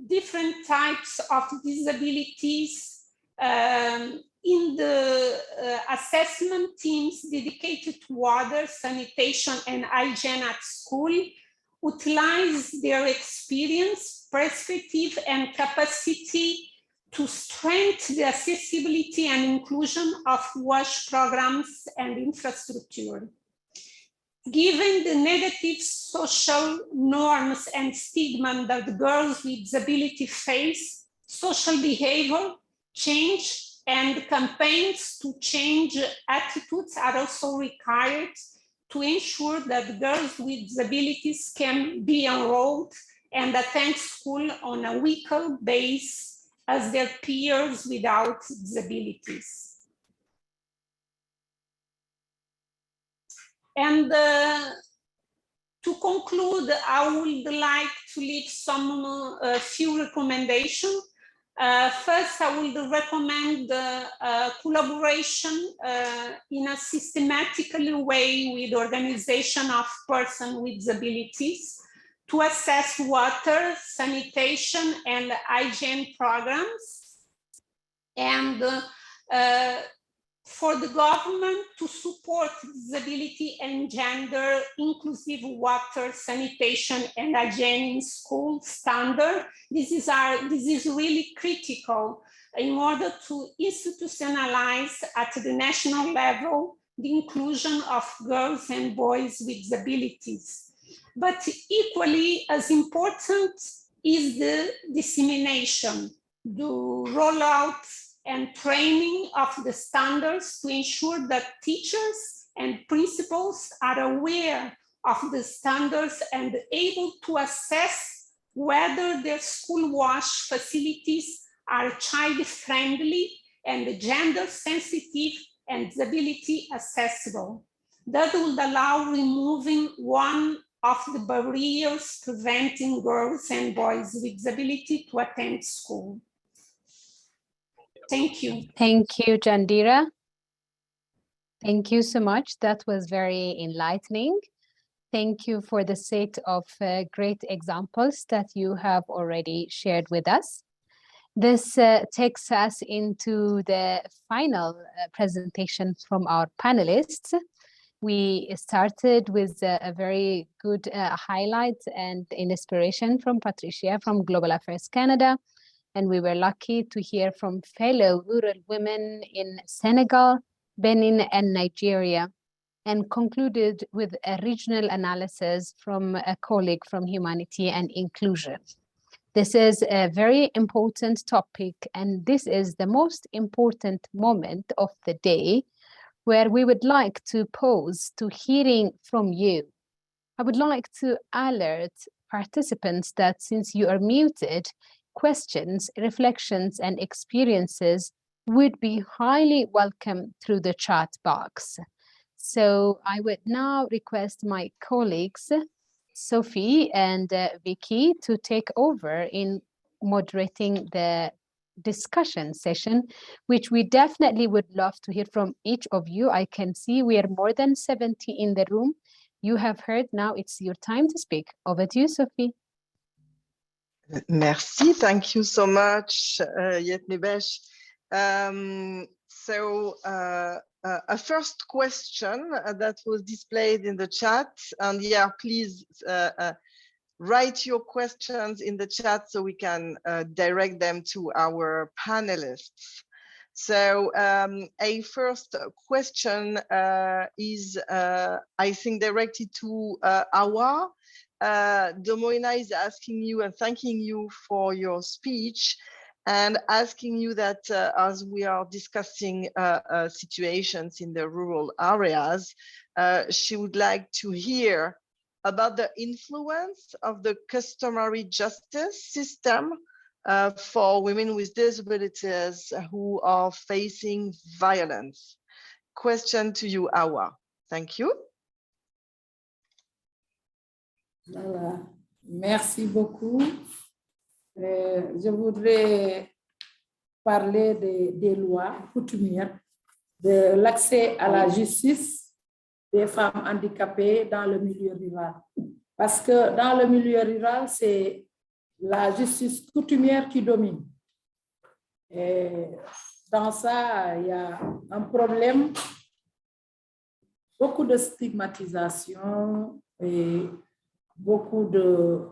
different types of disabilities in the assessment teams dedicated to water, sanitation, and hygiene at school, utilize their experience, perspective, and capacity to strengthen the accessibility and inclusion of WASH programs and infrastructure. Given the negative social norms and stigma that girls with disability face, social behavior change and campaigns to change attitudes are also required to ensure that girls with disabilities can be enrolled and attend school on a weekly basis as their peers without disabilities. And to conclude, I would like to leave some few recommendations. First, I would recommend collaboration in a systematical way with the organization of persons with disabilities to assess water, sanitation, and hygiene programs. And for the government to support disability and gender inclusive water, sanitation, and hygiene in school standard. This is really critical in order to institutionalize at the national level the inclusion of girls and boys with disabilities. But equally as important is the dissemination, the rollout and training of the standards to ensure that teachers and principals are aware of the standards and able to assess whether their school wash facilities are child-friendly and gender-sensitive and disability accessible. That will allow removing one of the barriers preventing girls and boys with disability to attend school. Thank you. Thank you, Jandira. Thank you so much. That was very enlightening. Thank you for the set of great examples that you have already shared with us. This takes us into the final presentation from our panelists. We started with a very good highlight and inspiration from Patricia from Global Affairs Canada. And we were lucky to hear from fellow rural women in Senegal, Benin, and Nigeria, and concluded with a regional analysis from a colleague from Humanity and Inclusion. This is a very important topic, and this is the most important moment of the day where we would like to pause to hearing from you. I would like to alert participants that since you are muted, questions, reflections, and experiences would be highly welcome through the chat box. So I would now request my colleagues, Sophie and Vicky, to take over in moderating the discussion session, which we definitely would love to hear from each of you. I can see we are more than 70 in the room. You have heard, now it's your time to speak. Over to you, Sophie. Merci, thank you so much, Yetnebesh. A first question that was displayed in the chat, and yeah, please write your questions in the chat so we can direct them to our panelists. So a first question is, I think, directed to Awa. Domoina is asking you and thanking you for your speech and asking you that as we are discussing situations in the rural areas, she would like to hear about the influence of the customary justice system for women with disabilities who are facing violence. Question to you, Awa. Thank you. Voilà. Merci beaucoup. Je voudrais parler des lois coutumières, de l'accès à la justice des femmes handicapées dans le milieu rural. Parce que dans le milieu rural, c'est la justice coutumière qui domine. Et dans ça, il y a un problème, beaucoup de stigmatisation et beaucoup de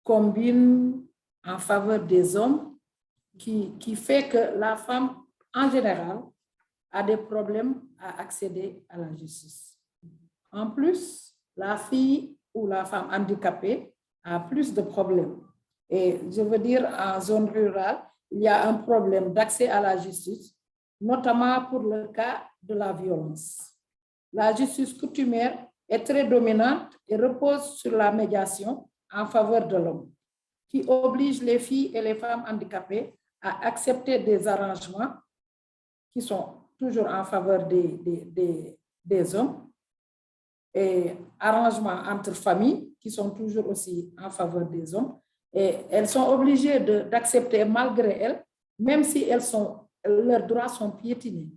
combines en faveur des hommes qui fait que la femme, en général, a des problèmes à accéder à la justice. En plus, la fille ou la femme handicapée a plus de problèmes. Et je veux dire, en zone rurale, il y a un problème d'accès à la justice, notamment pour le cas de la violence. La justice coutumière est très dominante et repose sur la médiation en faveur de l'homme, qui oblige les filles et les femmes handicapées à accepter des arrangements qui sont toujours en faveur des hommes, et arrangements entre familles qui sont toujours aussi en faveur des hommes. Et elles sont obligées d'accepter malgré elles, même si leurs droits sont piétinés.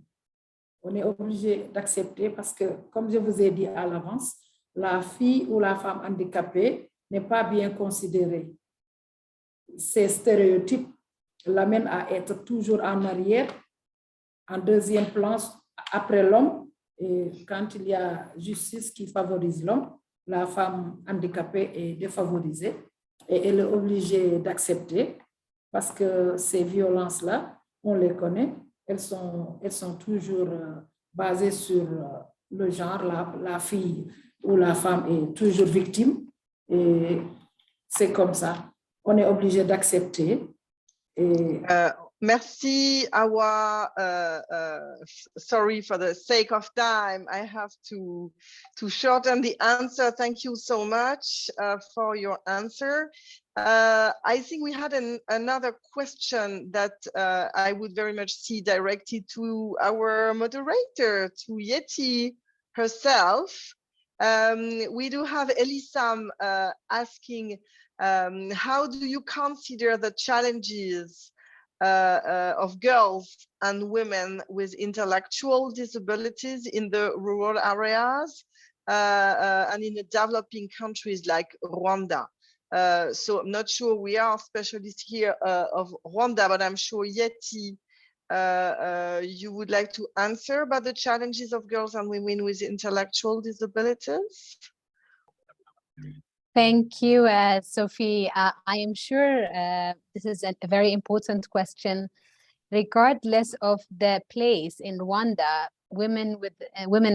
On est obligé d'accepter parce que, comme je vous ai dit à l'avance, la fille ou la femme handicapée n'est pas bien considérée. Ces stéréotypes l'amènent à être toujours en arrière, en deuxième plan après l'homme. Et quand il y a justice qui favorise l'homme, la femme handicapée est défavorisée et elle est obligée d'accepter parce que ces violences-là, on les connaît, elles sont toujours basées sur le genre, la fille ou la femme est toujours victime et c'est comme ça. On est obligé d'accepter. Merci, Awa. Sorry for the sake of time. I have to shorten the answer. Thank you so much for your answer. I think we had another question that I would very much see directed to our moderator, to Yeti herself. We do have Elisam asking, how do you consider the challenges of girls and women with intellectual disabilities in the rural areas and in the developing countries like Rwanda? So I'm not sure we are specialists here of Rwanda, but I'm sure Yeti, you would like to answer about the challenges of girls and women with intellectual disabilities? Thank you, Sophie. I am sure this is a very important question. Regardless of the place in Rwanda, women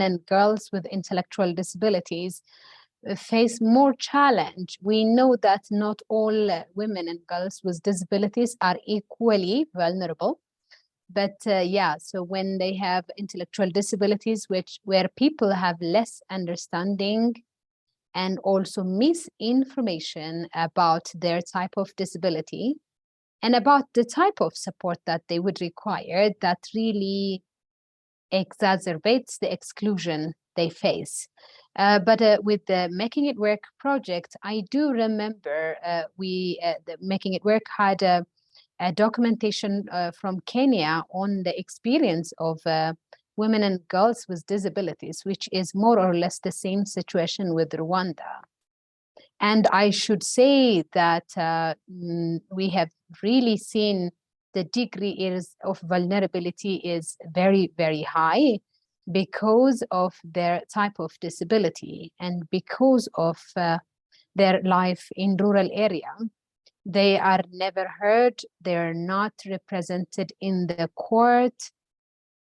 and girls with intellectual disabilities face more challenge. We know that not all women and girls with disabilities are equally vulnerable. But yeah, so when they have intellectual disabilities, where people have less understanding and also misinformation about their type of disability and about the type of support that they would require, that really exacerbates the exclusion they face. But with the Making It Work project, I do remember the Making It Work had a documentation from Kenya on the experience of women and girls with disabilities, which is more or less the same situation with Rwanda. And I should say that we have really seen the degree of vulnerability is very, very high because of their type of disability and because of their life in rural area. They are never heard, they're not represented in the court.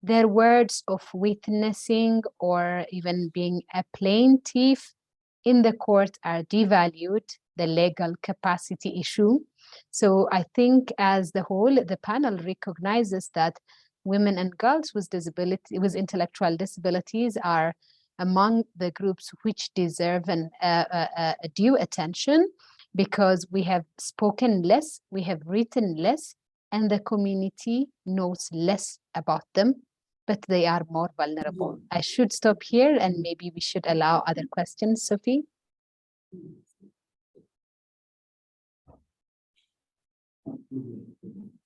Their words of witnessing or even being a plaintiff in the court are devalued, the legal capacity issue. So I think as the whole, the panel recognizes that women and girls with intellectual disabilities are among the groups which deserve a due attention, because we have spoken less, we have written less, and the community knows less about them, but they are more vulnerable. I should stop here and maybe we should allow other questions, Sophie.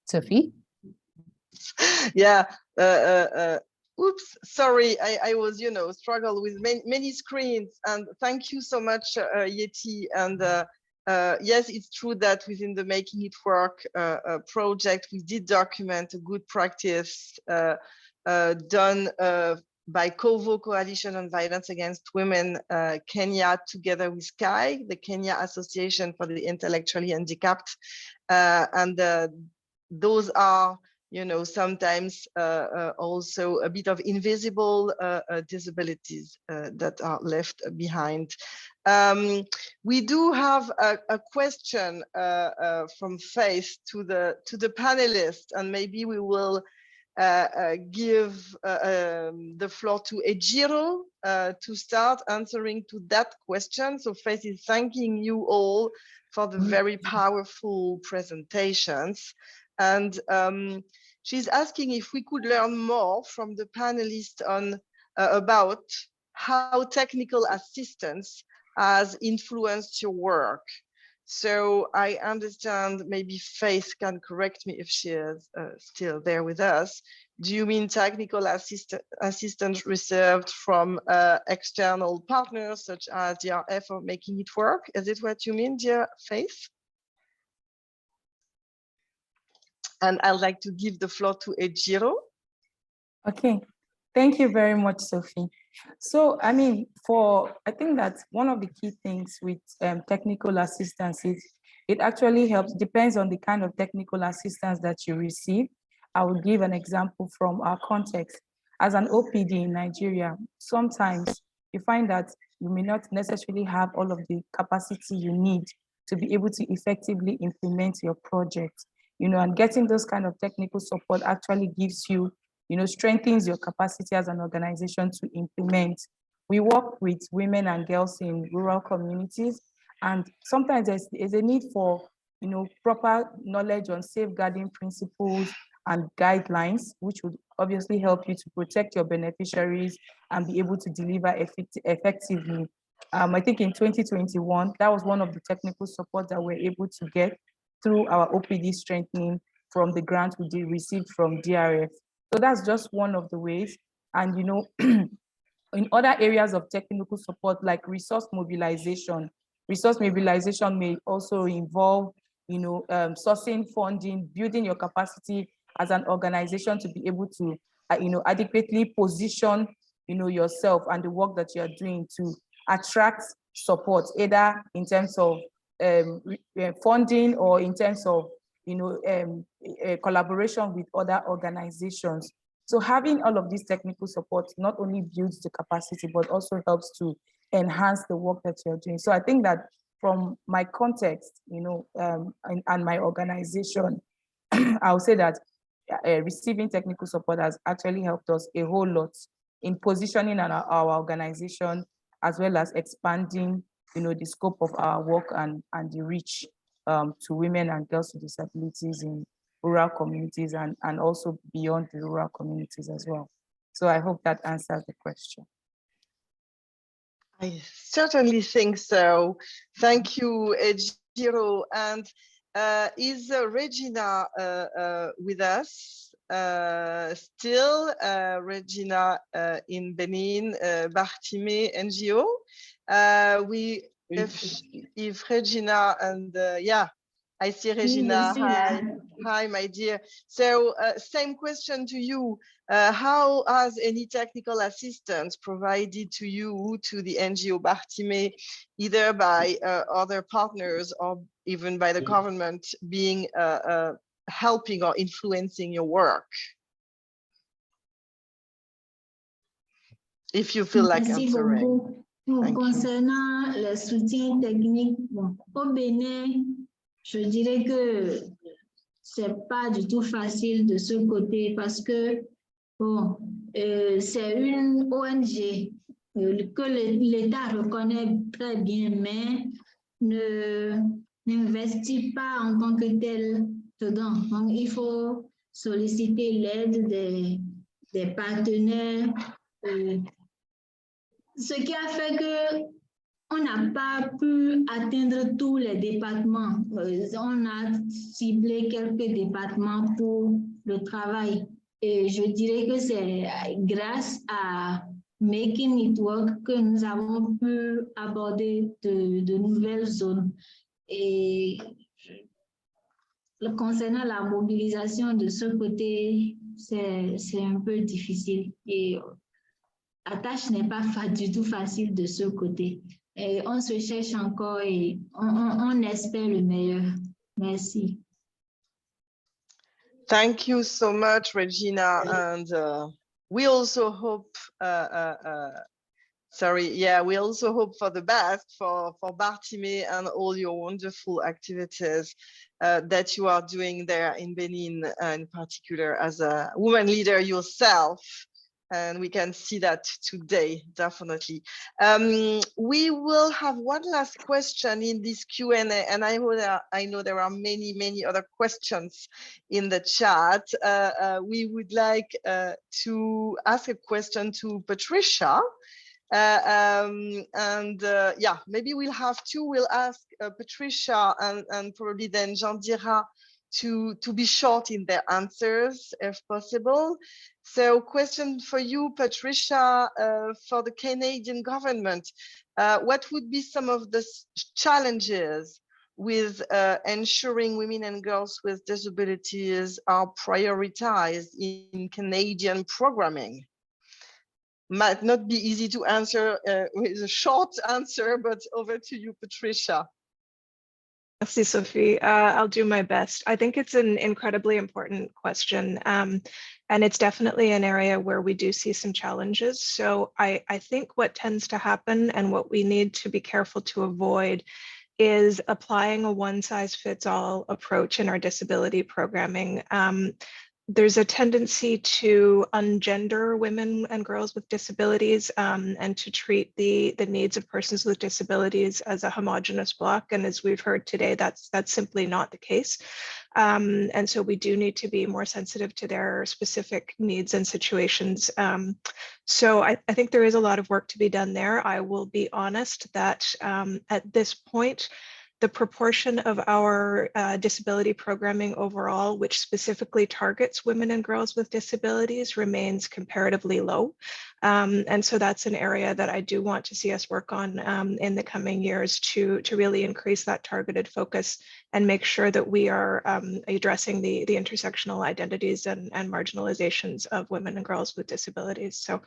Sophie? Yeah, Oops, sorry, I was, struggle with many screens. And thank you so much, Yeti. And yes, it's true that within the Making It Work project, we did document a good practice done by COVO, Coalition on Violence Against Women, Kenya, together with KAI, the Kenya Association for the Intellectually Handicapped. And those are, sometimes also a bit of invisible disabilities that are left behind. We do have a question from Faith to the panelists, and maybe we will give the floor to Ejiro to start answering to that question. So Faith is thanking you all for the very powerful presentations. And she's asking if we could learn more from the panelists on about how technical assistance has influenced your work. So I understand, maybe Faith can correct me if she is still there with us. Do you mean technical assistance reserved from external partners such as DRF or Making It Work? Is it what you mean, dear Faith? And I'd like to give the floor to Ejiro. Okay, thank you very much, Sophie. So, I mean, I think that one of the key things with technical assistance is it actually helps, depends on the kind of technical assistance that you receive. I will give an example from our context. As an OPD in Nigeria, sometimes you find that you may not necessarily have all of the capacity you need to be able to effectively implement your project. And getting those kind of technical support actually gives you, strengthens your capacity as an organization to implement. We work with women and girls in rural communities, and sometimes there's a need for, proper knowledge on safeguarding principles and guidelines, which would obviously help you to protect your beneficiaries and be able to deliver effectively. I think in 2021, that was one of the technical support that we're able to get through our OPD strengthening from the grant we received from DRF. So that's just one of the ways. And, in other areas of technical support, like resource mobilization may also involve, sourcing funding, building your capacity as an organization to be able to, adequately position, yourself and the work that you're doing to attract support, either in terms of funding or in terms of collaboration with other organizations. So having all of this technical support not only builds the capacity, but also helps to enhance the work that you're doing. So I think that from my context, and my organization, I'll say that receiving technical support has actually helped us a whole lot in positioning our organization, as well as expanding the scope of our work and the reach to women and girls with disabilities in rural communities and also beyond the rural communities as well. So I hope that answers the question. I certainly think so. Thank you, Ejiro. And is Regina with us still? Regina in Benin, Bartime NGO. If Regina and yeah, I see Regina. Hi, my dear. So same question to you. How has any technical assistance provided to you, to the NGO Bartime, either by other partners or even by the government, being helping or influencing your work? If you feel like answering. Concernant le soutien technique, bon, au Bénin, je dirais que c'est pas du tout facile de ce côté parce que bon, c'est une ONG que l'État reconnaît très bien, mais n'investit pas en tant que tel dedans. Donc, il faut solliciter l'aide des partenaires. Ce qui a fait qu'on n'a pas pu atteindre tous les départements. On a ciblé quelques départements pour le travail. Et je dirais que c'est grâce à Making It Work que nous avons pu aborder de nouvelles zones. Et concernant la mobilisation de ce côté, c'est un peu difficile. Et la tâche n'est pas du tout facile de ce côté. Et on se cherche encore et on espère le meilleur. Merci. Thank you so much, Regina. And we also hope, we also hope for the best for Bartime and all your wonderful activities that you are doing there in Benin, in particular as a woman leader yourself. And we can see that today, definitely. We will have one last question in this Q&A, and I know there are many, many other questions in the chat. We would like to ask a question to Patricia. Maybe we'll have two. We'll ask Patricia and probably then Jean-Dira to be short in their answers if possible. So question for you, Patricia, for the Canadian government, what would be some of the challenges with ensuring women and girls with disabilities are prioritized in Canadian programming? Might not be easy to answer with a short answer, but over to you, Patricia. Merci, Sophie. I'll do my best. I think it's an incredibly important question. And it's definitely an area where we do see some challenges. So I think what tends to happen and what we need to be careful to avoid is applying a one-size-fits-all approach in our disability programming. There's a tendency to ungender women and girls with disabilities and to treat the needs of persons with disabilities as a homogeneous block. And as we've heard today, that's simply not the case. And so we do need to be more sensitive to their specific needs and situations. So I think there is a lot of work to be done there. I will be honest that at this point, the proportion of our disability programming overall, which specifically targets women and girls with disabilities, remains comparatively low. And so that's an area that I do want to see us work on in the coming years to really increase that targeted focus and make sure that we are addressing the intersectional identities and marginalizations of women and girls with disabilities. So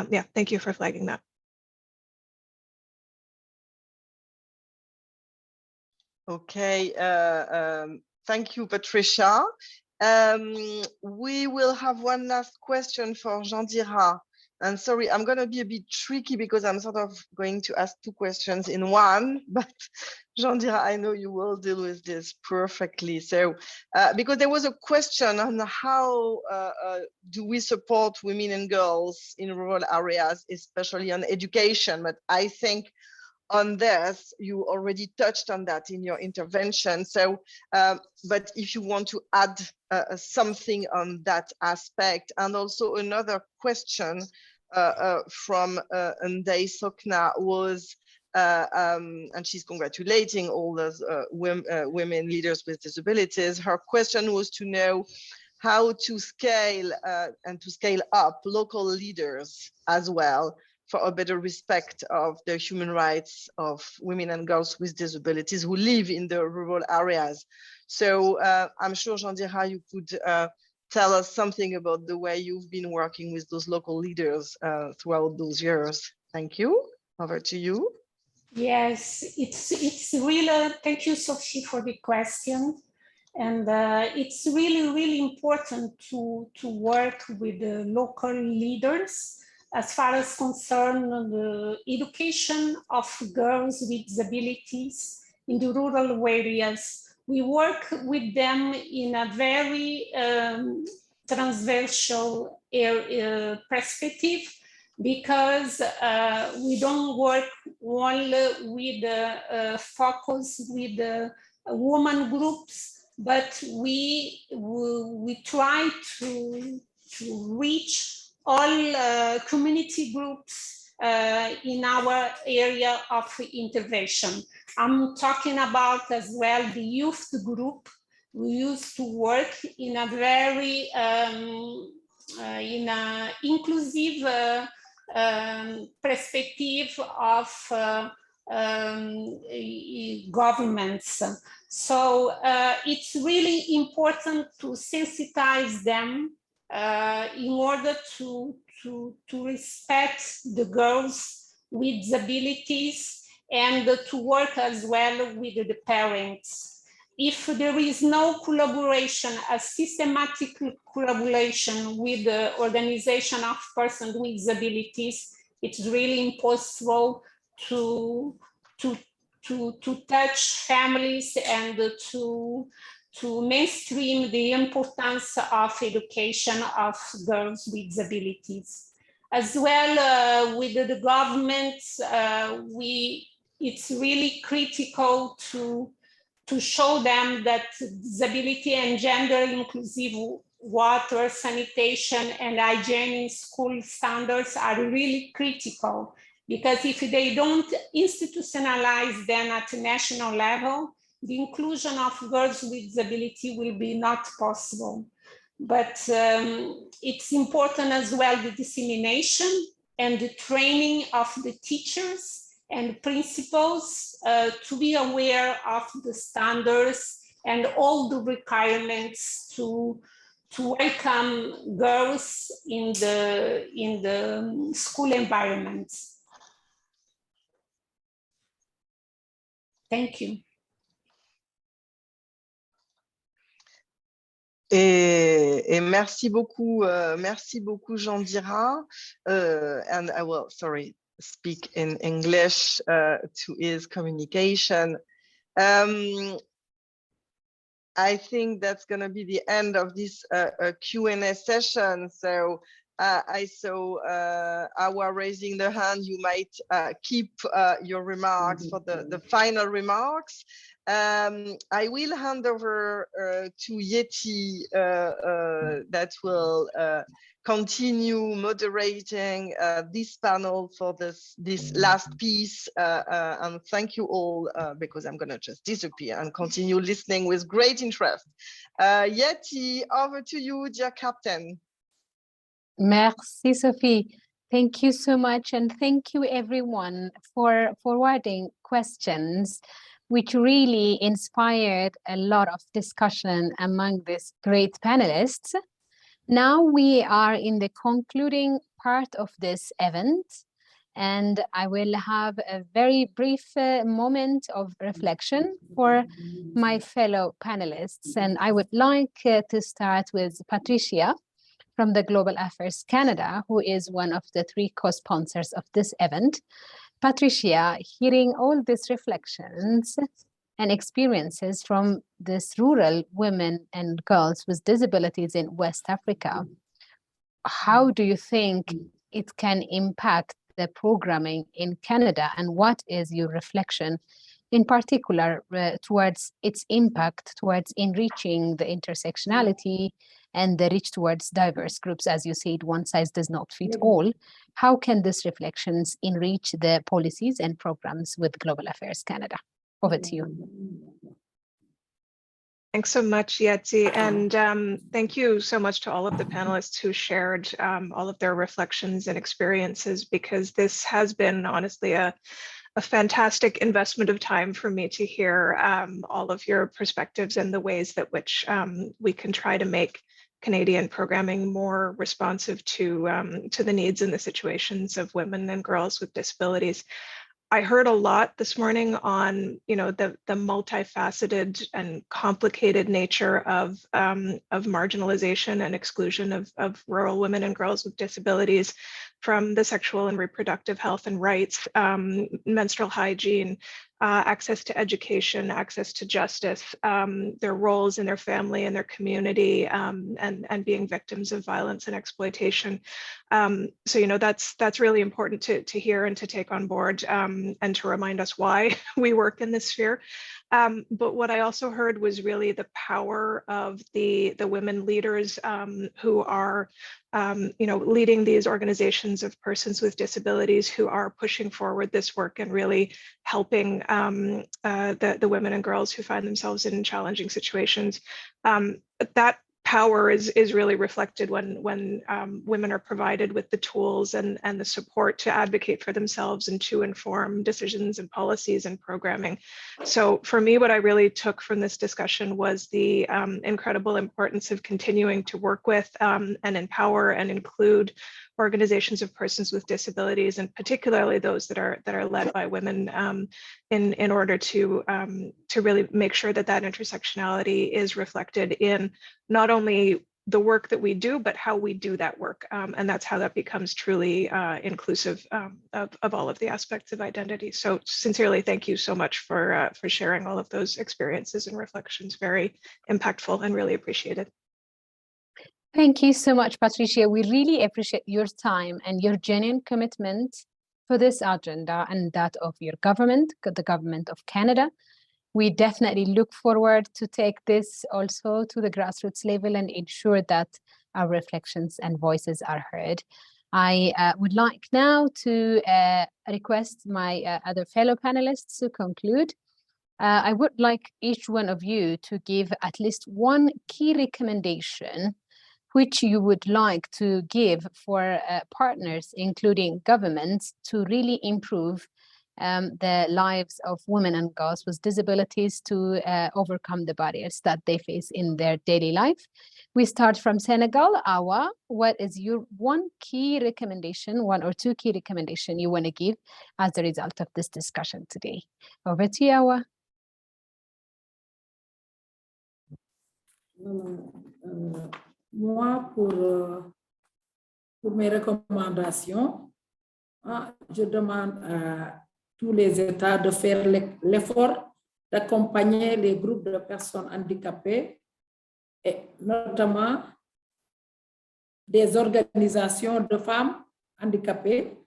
yeah, thank you for flagging that. Okay, thank you, Patricia. We will have one last question for Jean-Dira. And sorry, I'm going to be a bit tricky because I'm sort of going to ask two questions in one, but Jean-Dira, I know you will deal with this perfectly. So, because there was a question on how do we support women and girls in rural areas, especially on education, but I think on this, you already touched on that in your intervention. So, but if you want to add something on that aspect, and also another question from Ndai Sokna was, and she's congratulating all those women leaders with disabilities. Her question was to know how to scale and to scale up local leaders as well, for a better respect of the human rights of women and girls with disabilities who live in the rural areas. So I'm sure, Jean-Dira, you could tell us something about the way you've been working with those local leaders throughout those years. Thank you. Over to you. Yes, it's really, thank you, Sophie, for the question. And it's really, really important to work with the local leaders as far as concern the education of girls with disabilities in the rural areas. We work with them in a very transversal perspective, because we don't work only with focus with woman groups, but we try to reach all community groups in our area of intervention. I'm talking about as well the youth group. We used to work in a very in an inclusive perspective of governments. So it's really important to sensitize them in order to respect the girls with disabilities and to work as well with the parents. If there is no collaboration, a systematic collaboration with the organization of persons with disabilities, it's really impossible to touch families and to mainstream the importance of education of girls with disabilities. As well, with the government, it's really critical to show them that disability and gender inclusive water, sanitation, and hygiene in school standards are really critical, because if they don't institutionalize them at the national level, the inclusion of girls with disability will be not possible. But it's important as well the dissemination and the training of the teachers and principals to be aware of the standards and all the requirements to welcome girls in the school environment. Thank you. Et merci beaucoup Jandira. And I will, speak in English to ease communication. I think that's going to be the end of this Q&A session. So I saw Awa raising the hand. You might keep your remarks for the final remarks. I will hand over to Yeti that will continue moderating this panel for this last piece. And thank you all, because I'm going to just disappear and continue listening with great interest. Yeti, over to you, dear Captain. Merci, Sophie. Thank you so much. And thank you, everyone, for forwarding questions, which really inspired a lot of discussion among these great panelists. Now we are in the concluding part of this event, and I will have a very brief moment of reflection for my fellow panelists. And I would like to start with Patricia from the Global Affairs Canada, who is one of the 3 co-sponsors of this event. Patricia, hearing all these reflections and experiences from these rural women and girls with disabilities in West Africa, how do you think it can impact the programming in Canada, and what is your reflection in particular towards its impact towards enriching the intersectionality and the reach towards diverse groups? As you said, one size does not fit all. How can these reflections enrich the policies and programs with Global Affairs Canada? Over to you. Thanks so much, Yeti. And thank you so much to all of the panelists who shared all of their reflections and experiences, because this has been honestly a fantastic investment of time for me to hear all of your perspectives and the ways that which we can try to make Canadian programming more responsive to the needs and the situations of women and girls with disabilities. I heard a lot this morning on, the multifaceted and complicated nature of marginalization and exclusion of rural women and girls with disabilities, from the sexual and reproductive health and rights, menstrual hygiene, access to education, access to justice, their roles in their family and their community, and being victims of violence and exploitation. So, that's really important to hear and to take on board, and to remind us why we work in this sphere. But what I also heard was really the power of the women leaders who are leading these organizations of persons with disabilities, who are pushing forward this work and really helping the women and girls who find themselves in challenging situations. power is really reflected when women are provided with the tools and the support to advocate for themselves and to inform decisions and policies and programming. So for me, what I really took from this discussion was the incredible importance of continuing to work with and empower and include organizations of persons with disabilities, and particularly those that are led by women, in order to really make sure that intersectionality is reflected in not only the work that we do, but how we do that work. And that's how that becomes truly inclusive of all of the aspects of identity. So sincerely, thank you so much for sharing all of those experiences and reflections. Very impactful and really appreciated. Thank you so much, Patricia. We really appreciate your time and your genuine commitment for this agenda and that of your government, the government of Canada. We definitely look forward to take this also to the grassroots level and ensure that our reflections and voices are heard. I would like now to request my other fellow panelists to conclude. I would like each one of you to give at least one key recommendation which you would like to give for partners, including governments, to really improve the lives of women and girls with disabilities to overcome the barriers that they face in their daily life. We start from Senegal. Awa, what is your one key recommendation, one or two key recommendation you want to give as a result of this discussion today? Over to you, Awa. Moi, pour mes recommandations, je demande à tous les États de faire l'effort d'accompagner les groupes de personnes handicapées et notamment des organisations de femmes handicapées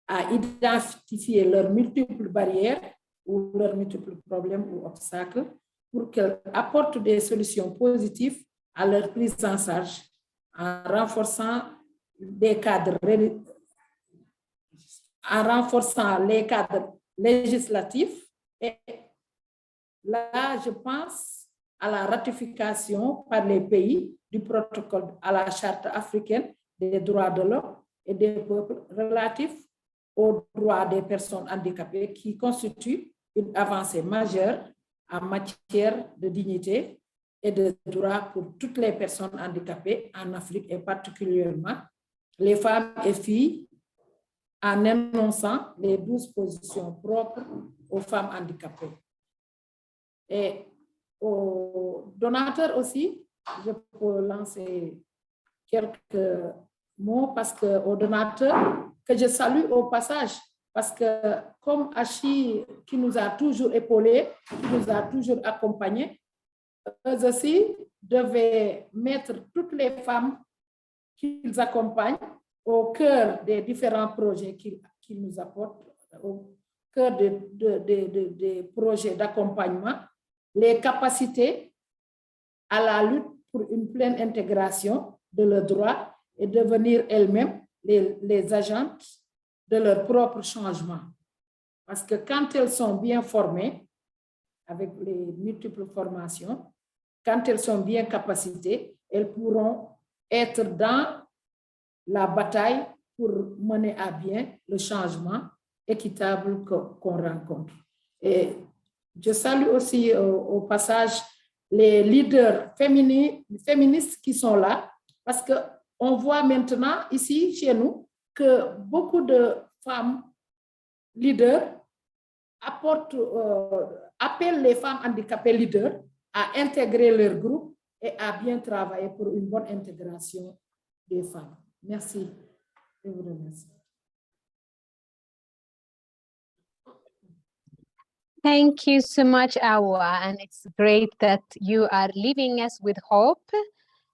à identifier leurs multiples barrières ou leurs multiples problèmes ou obstacles pour qu'elles apportent des solutions positives à leur prise en charge en renforçant les cadres législatifs. Et là, je pense à la ratification par les pays du protocole à la Charte africaine des droits de l'homme et des peuples relatifs aux droits des personnes handicapées qui constitue une avancée majeure en matière de dignité et de droits pour toutes les personnes handicapées en Afrique et particulièrement les femmes et filles en énonçant les 12 positions propres aux femmes handicapées. Et aux donateurs aussi, je peux lancer quelques mots parce que aux donateurs que je salue au passage, parce que comme Achi qui nous a toujours épaulés, qui nous a toujours accompagnés, eux aussi devaient mettre toutes les femmes qu'ils accompagnent au cœur des différents projets qu'ils nous apportent, au cœur des projets d'accompagnement, les capacités à la lutte pour une pleine intégration de leurs droits et devenir elles-mêmes les agentes de leur propre changement. Parce que quand elles sont bien formées, avec les multiples formations, quand elles sont bien capacitées, elles pourront être dans la bataille pour mener à bien le changement équitable qu'on rencontre. Et je salue aussi au passage les leaders féministes qui sont là, parce qu'on voit maintenant ici chez nous que beaucoup de femmes leaders appellent les femmes handicapées leaders à intégrer leur groupe et à bien travailler pour une bonne intégration des femmes. Merci. Je vous remercie. Thank you so much, Awa, and it's great that you are leaving us with hope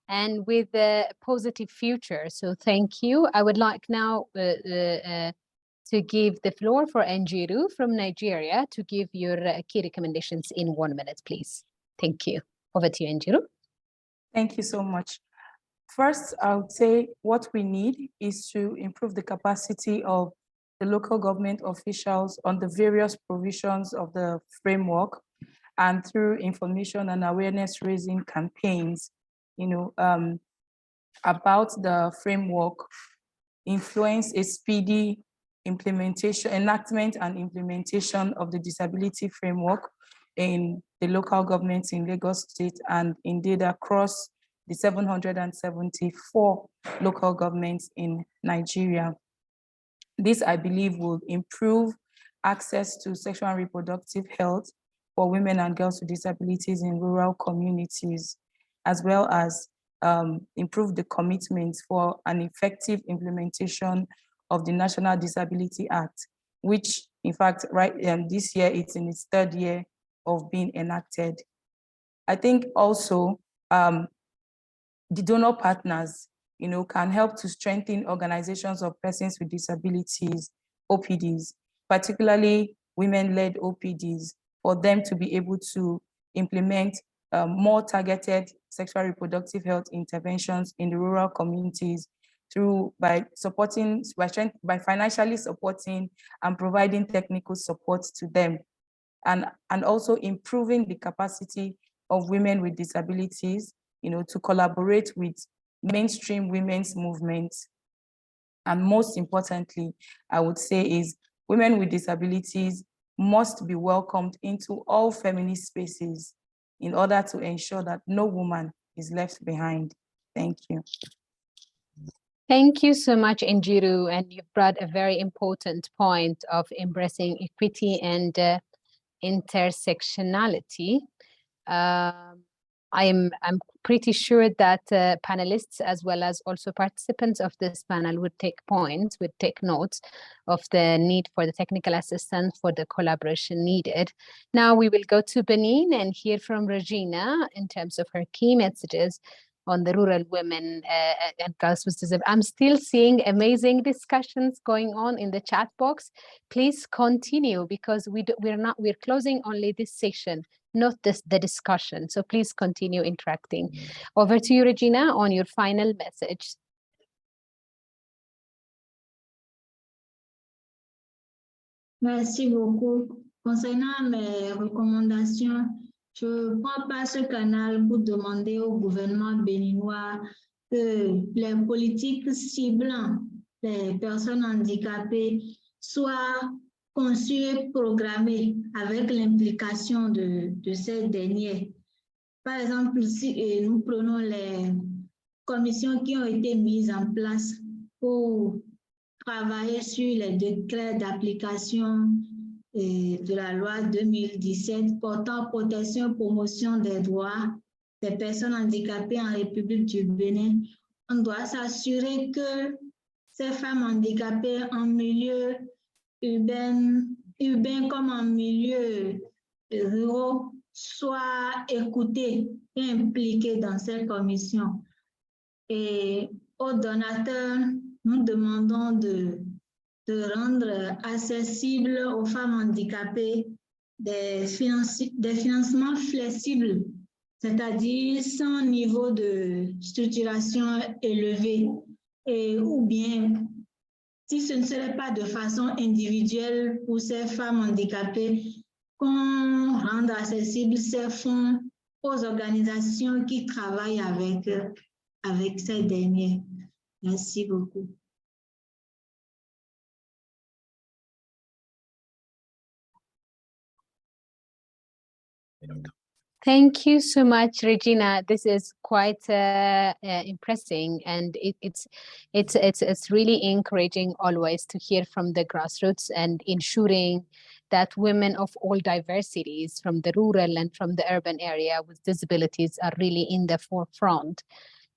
and with a positive future. So thank you. I would like now to give the floor for Njiru from Nigeria to give your key recommendations in 1 minute, please. Thank you. Over to you, Njiru. Thank you so much. First, I would say what we need is to improve the capacity of the local government officials on the various provisions of the framework and through information and awareness raising campaigns about the framework, influence a speedy enactment and implementation of the disability framework in the local governments in Lagos State and indeed across the 774 local governments in Nigeria. This, I believe, will improve access to sexual and reproductive health for women and girls with disabilities in rural communities, as well as improve the commitments for an effective implementation of the National Disability Act, which in fact, this year it's in its 3rd year of being enacted. I think also the donor partners, can help to strengthen organizations of persons with disabilities, OPDs, particularly women-led OPDs, for them to be able to implement more targeted sexual reproductive health interventions in the rural communities by financially supporting and providing technical support to them, and also improving the capacity of women with disabilities, to collaborate with mainstream women's movements. And most importantly, I would say, is women with disabilities must be welcomed into all feminist spaces in order to ensure that no woman is left behind. Thank you. Thank you so much, Njiru, and you've brought a very important point of embracing equity and intersectionality. I'm pretty sure that panelists, as well as also participants of this panel, would take notes of the need for the technical assistance, for the collaboration needed. Now we will go to Benin and hear from Regina in terms of her key messages on the rural women and girls with disabilities. I'm still seeing amazing discussions going on in the chat box. Please continue, because we're closing only this session, not the discussion. So please continue interacting. Over to you, Regina, on your final message. Merci beaucoup. Concernant mes recommandations, je prends pas ce canal pour demander au gouvernement béninois que les politiques ciblant les personnes handicapées soient conçues et programmées avec l'implication de ces dernières. Par exemple, si nous prenons les commissions qui ont été mises en place pour travailler sur les décrets d'application de la loi 2017 portant protection et promotion des droits des personnes handicapées en République du Bénin, on doit s'assurer que ces femmes handicapées en milieu urbain comme en milieu rural soient écoutées et impliquées dans ces commissions. Et aux donateurs, nous demandons de rendre accessible aux femmes handicapées des financements flexibles, c'est-à-dire sans niveau de structuration élevé, ou bien, si ce ne serait pas de façon individuelle pour ces femmes handicapées, qu'on rende accessible ces fonds aux organisations qui travaillent avec ces derniers. Merci beaucoup. Thank you so much, Regina. This is quite impressive, and it's really encouraging always to hear from the grassroots and ensuring that women of all diversities, from the rural and from the urban area with disabilities, are really in the forefront,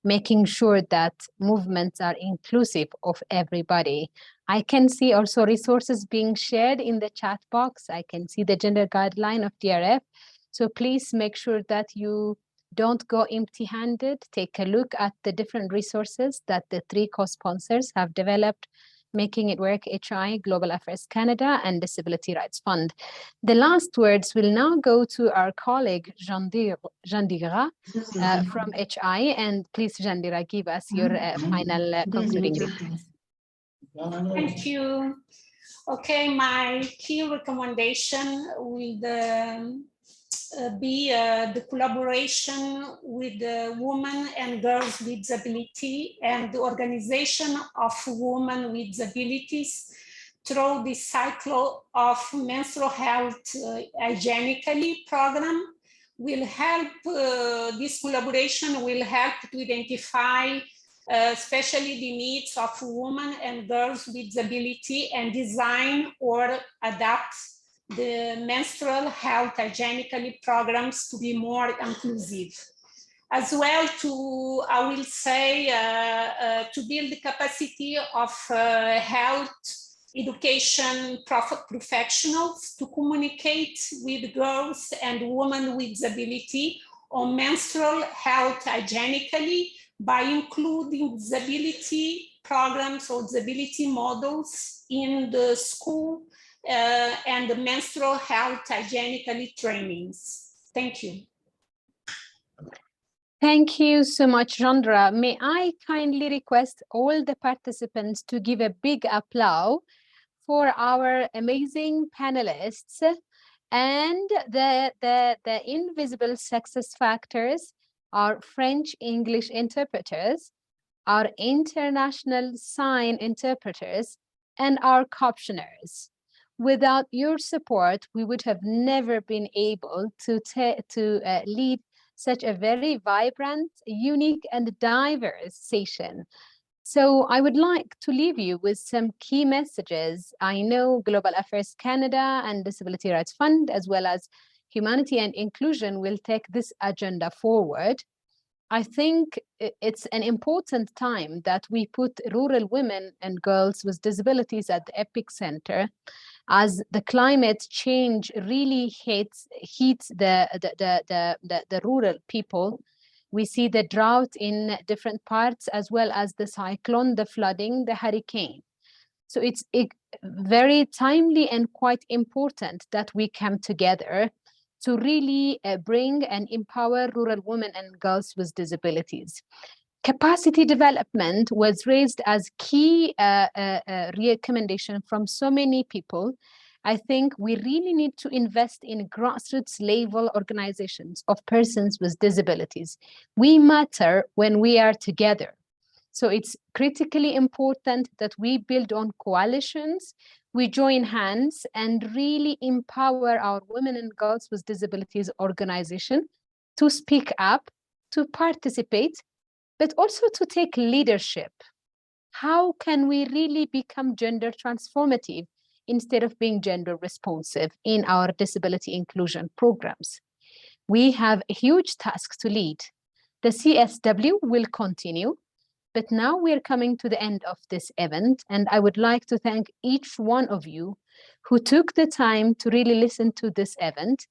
making sure that movements are inclusive of everybody. I can see also resources being shared in the chat box. I can see the gender guideline of DRF. So please make sure that you don't go empty-handed. Take a look at the different resources that the 3 co-sponsors have developed, Making It Work HI, Global Affairs Canada, and Disability Rights Fund. The last words will now go to our colleague, Jandira from HI. And please, Jandira, give us your final concluding remarks. Thank you. Okay, my key recommendation with be the collaboration with the women and girls with disability and the organization of women with disabilities through the cycle of menstrual health hygienically program will help, this collaboration will help to identify especially the needs of women and girls with disability and design or adapt the menstrual health hygienically programs to be more inclusive. As well to, I will say, to build the capacity of health education professionals to communicate with girls and women with disability on menstrual health hygienically by including disability programs or disability models in the school and the menstrual health hygienically trainings. Thank you. Thank you so much, Jandra. May I kindly request all the participants to give a big applause for our amazing panelists and the invisible success factors, our French English interpreters, our international sign interpreters, and our captioners. Without your support, we would have never been able to lead such a very vibrant, unique, and diverse session. So I would like to leave you with some key messages. I know Global Affairs Canada and Disability Rights Fund, as well as Humanity and Inclusion, will take this agenda forward. I think it's an important time that we put rural women and girls with disabilities at the epicenter, as the climate change really heats the rural people. We see the drought in different parts, as well as the cyclone, the flooding, the hurricane. So it's very timely and quite important that we come together to really bring and empower rural women and girls with disabilities. Capacity development was raised as key recommendation from so many people. I think we really need to invest in grassroots level organizations of persons with disabilities. We matter when we are together. So it's critically important that we build on coalitions, we join hands and really empower our women and girls with disabilities organization to speak up, to participate, but also to take leadership. How can we really become gender transformative instead of being gender responsive in our disability inclusion programs? We have a huge task to lead. The CSW will continue, but now we're coming to the end of this event, and I would like to thank each one of you who took the time to really listen to this event,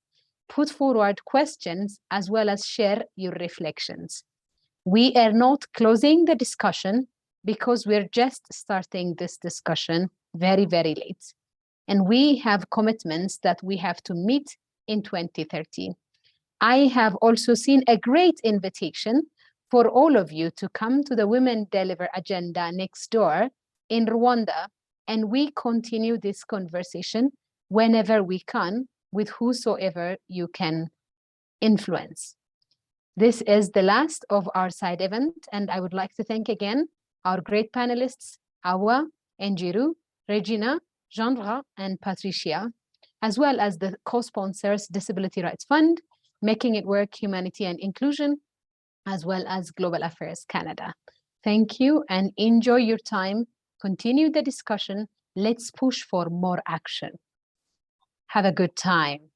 put forward questions, as well as share your reflections. We are not closing the discussion because we're just starting this discussion very, very late. And we have commitments that we have to meet in 2013. I have also seen a great invitation for all of you to come to the Women Deliver Agenda next door in Rwanda, and we continue this conversation whenever we can with whosoever you can influence. This is the last of our side event, and I would like to thank again our great panelists, Awa, Njiru, Regina, Jandra, and Patricia, as well as the co-sponsors Disability Rights Fund, Making It Work, Humanity and Inclusion, as well as Global Affairs Canada. Thank you and enjoy your time. Continue the discussion. Let's push for more action. Have a good time.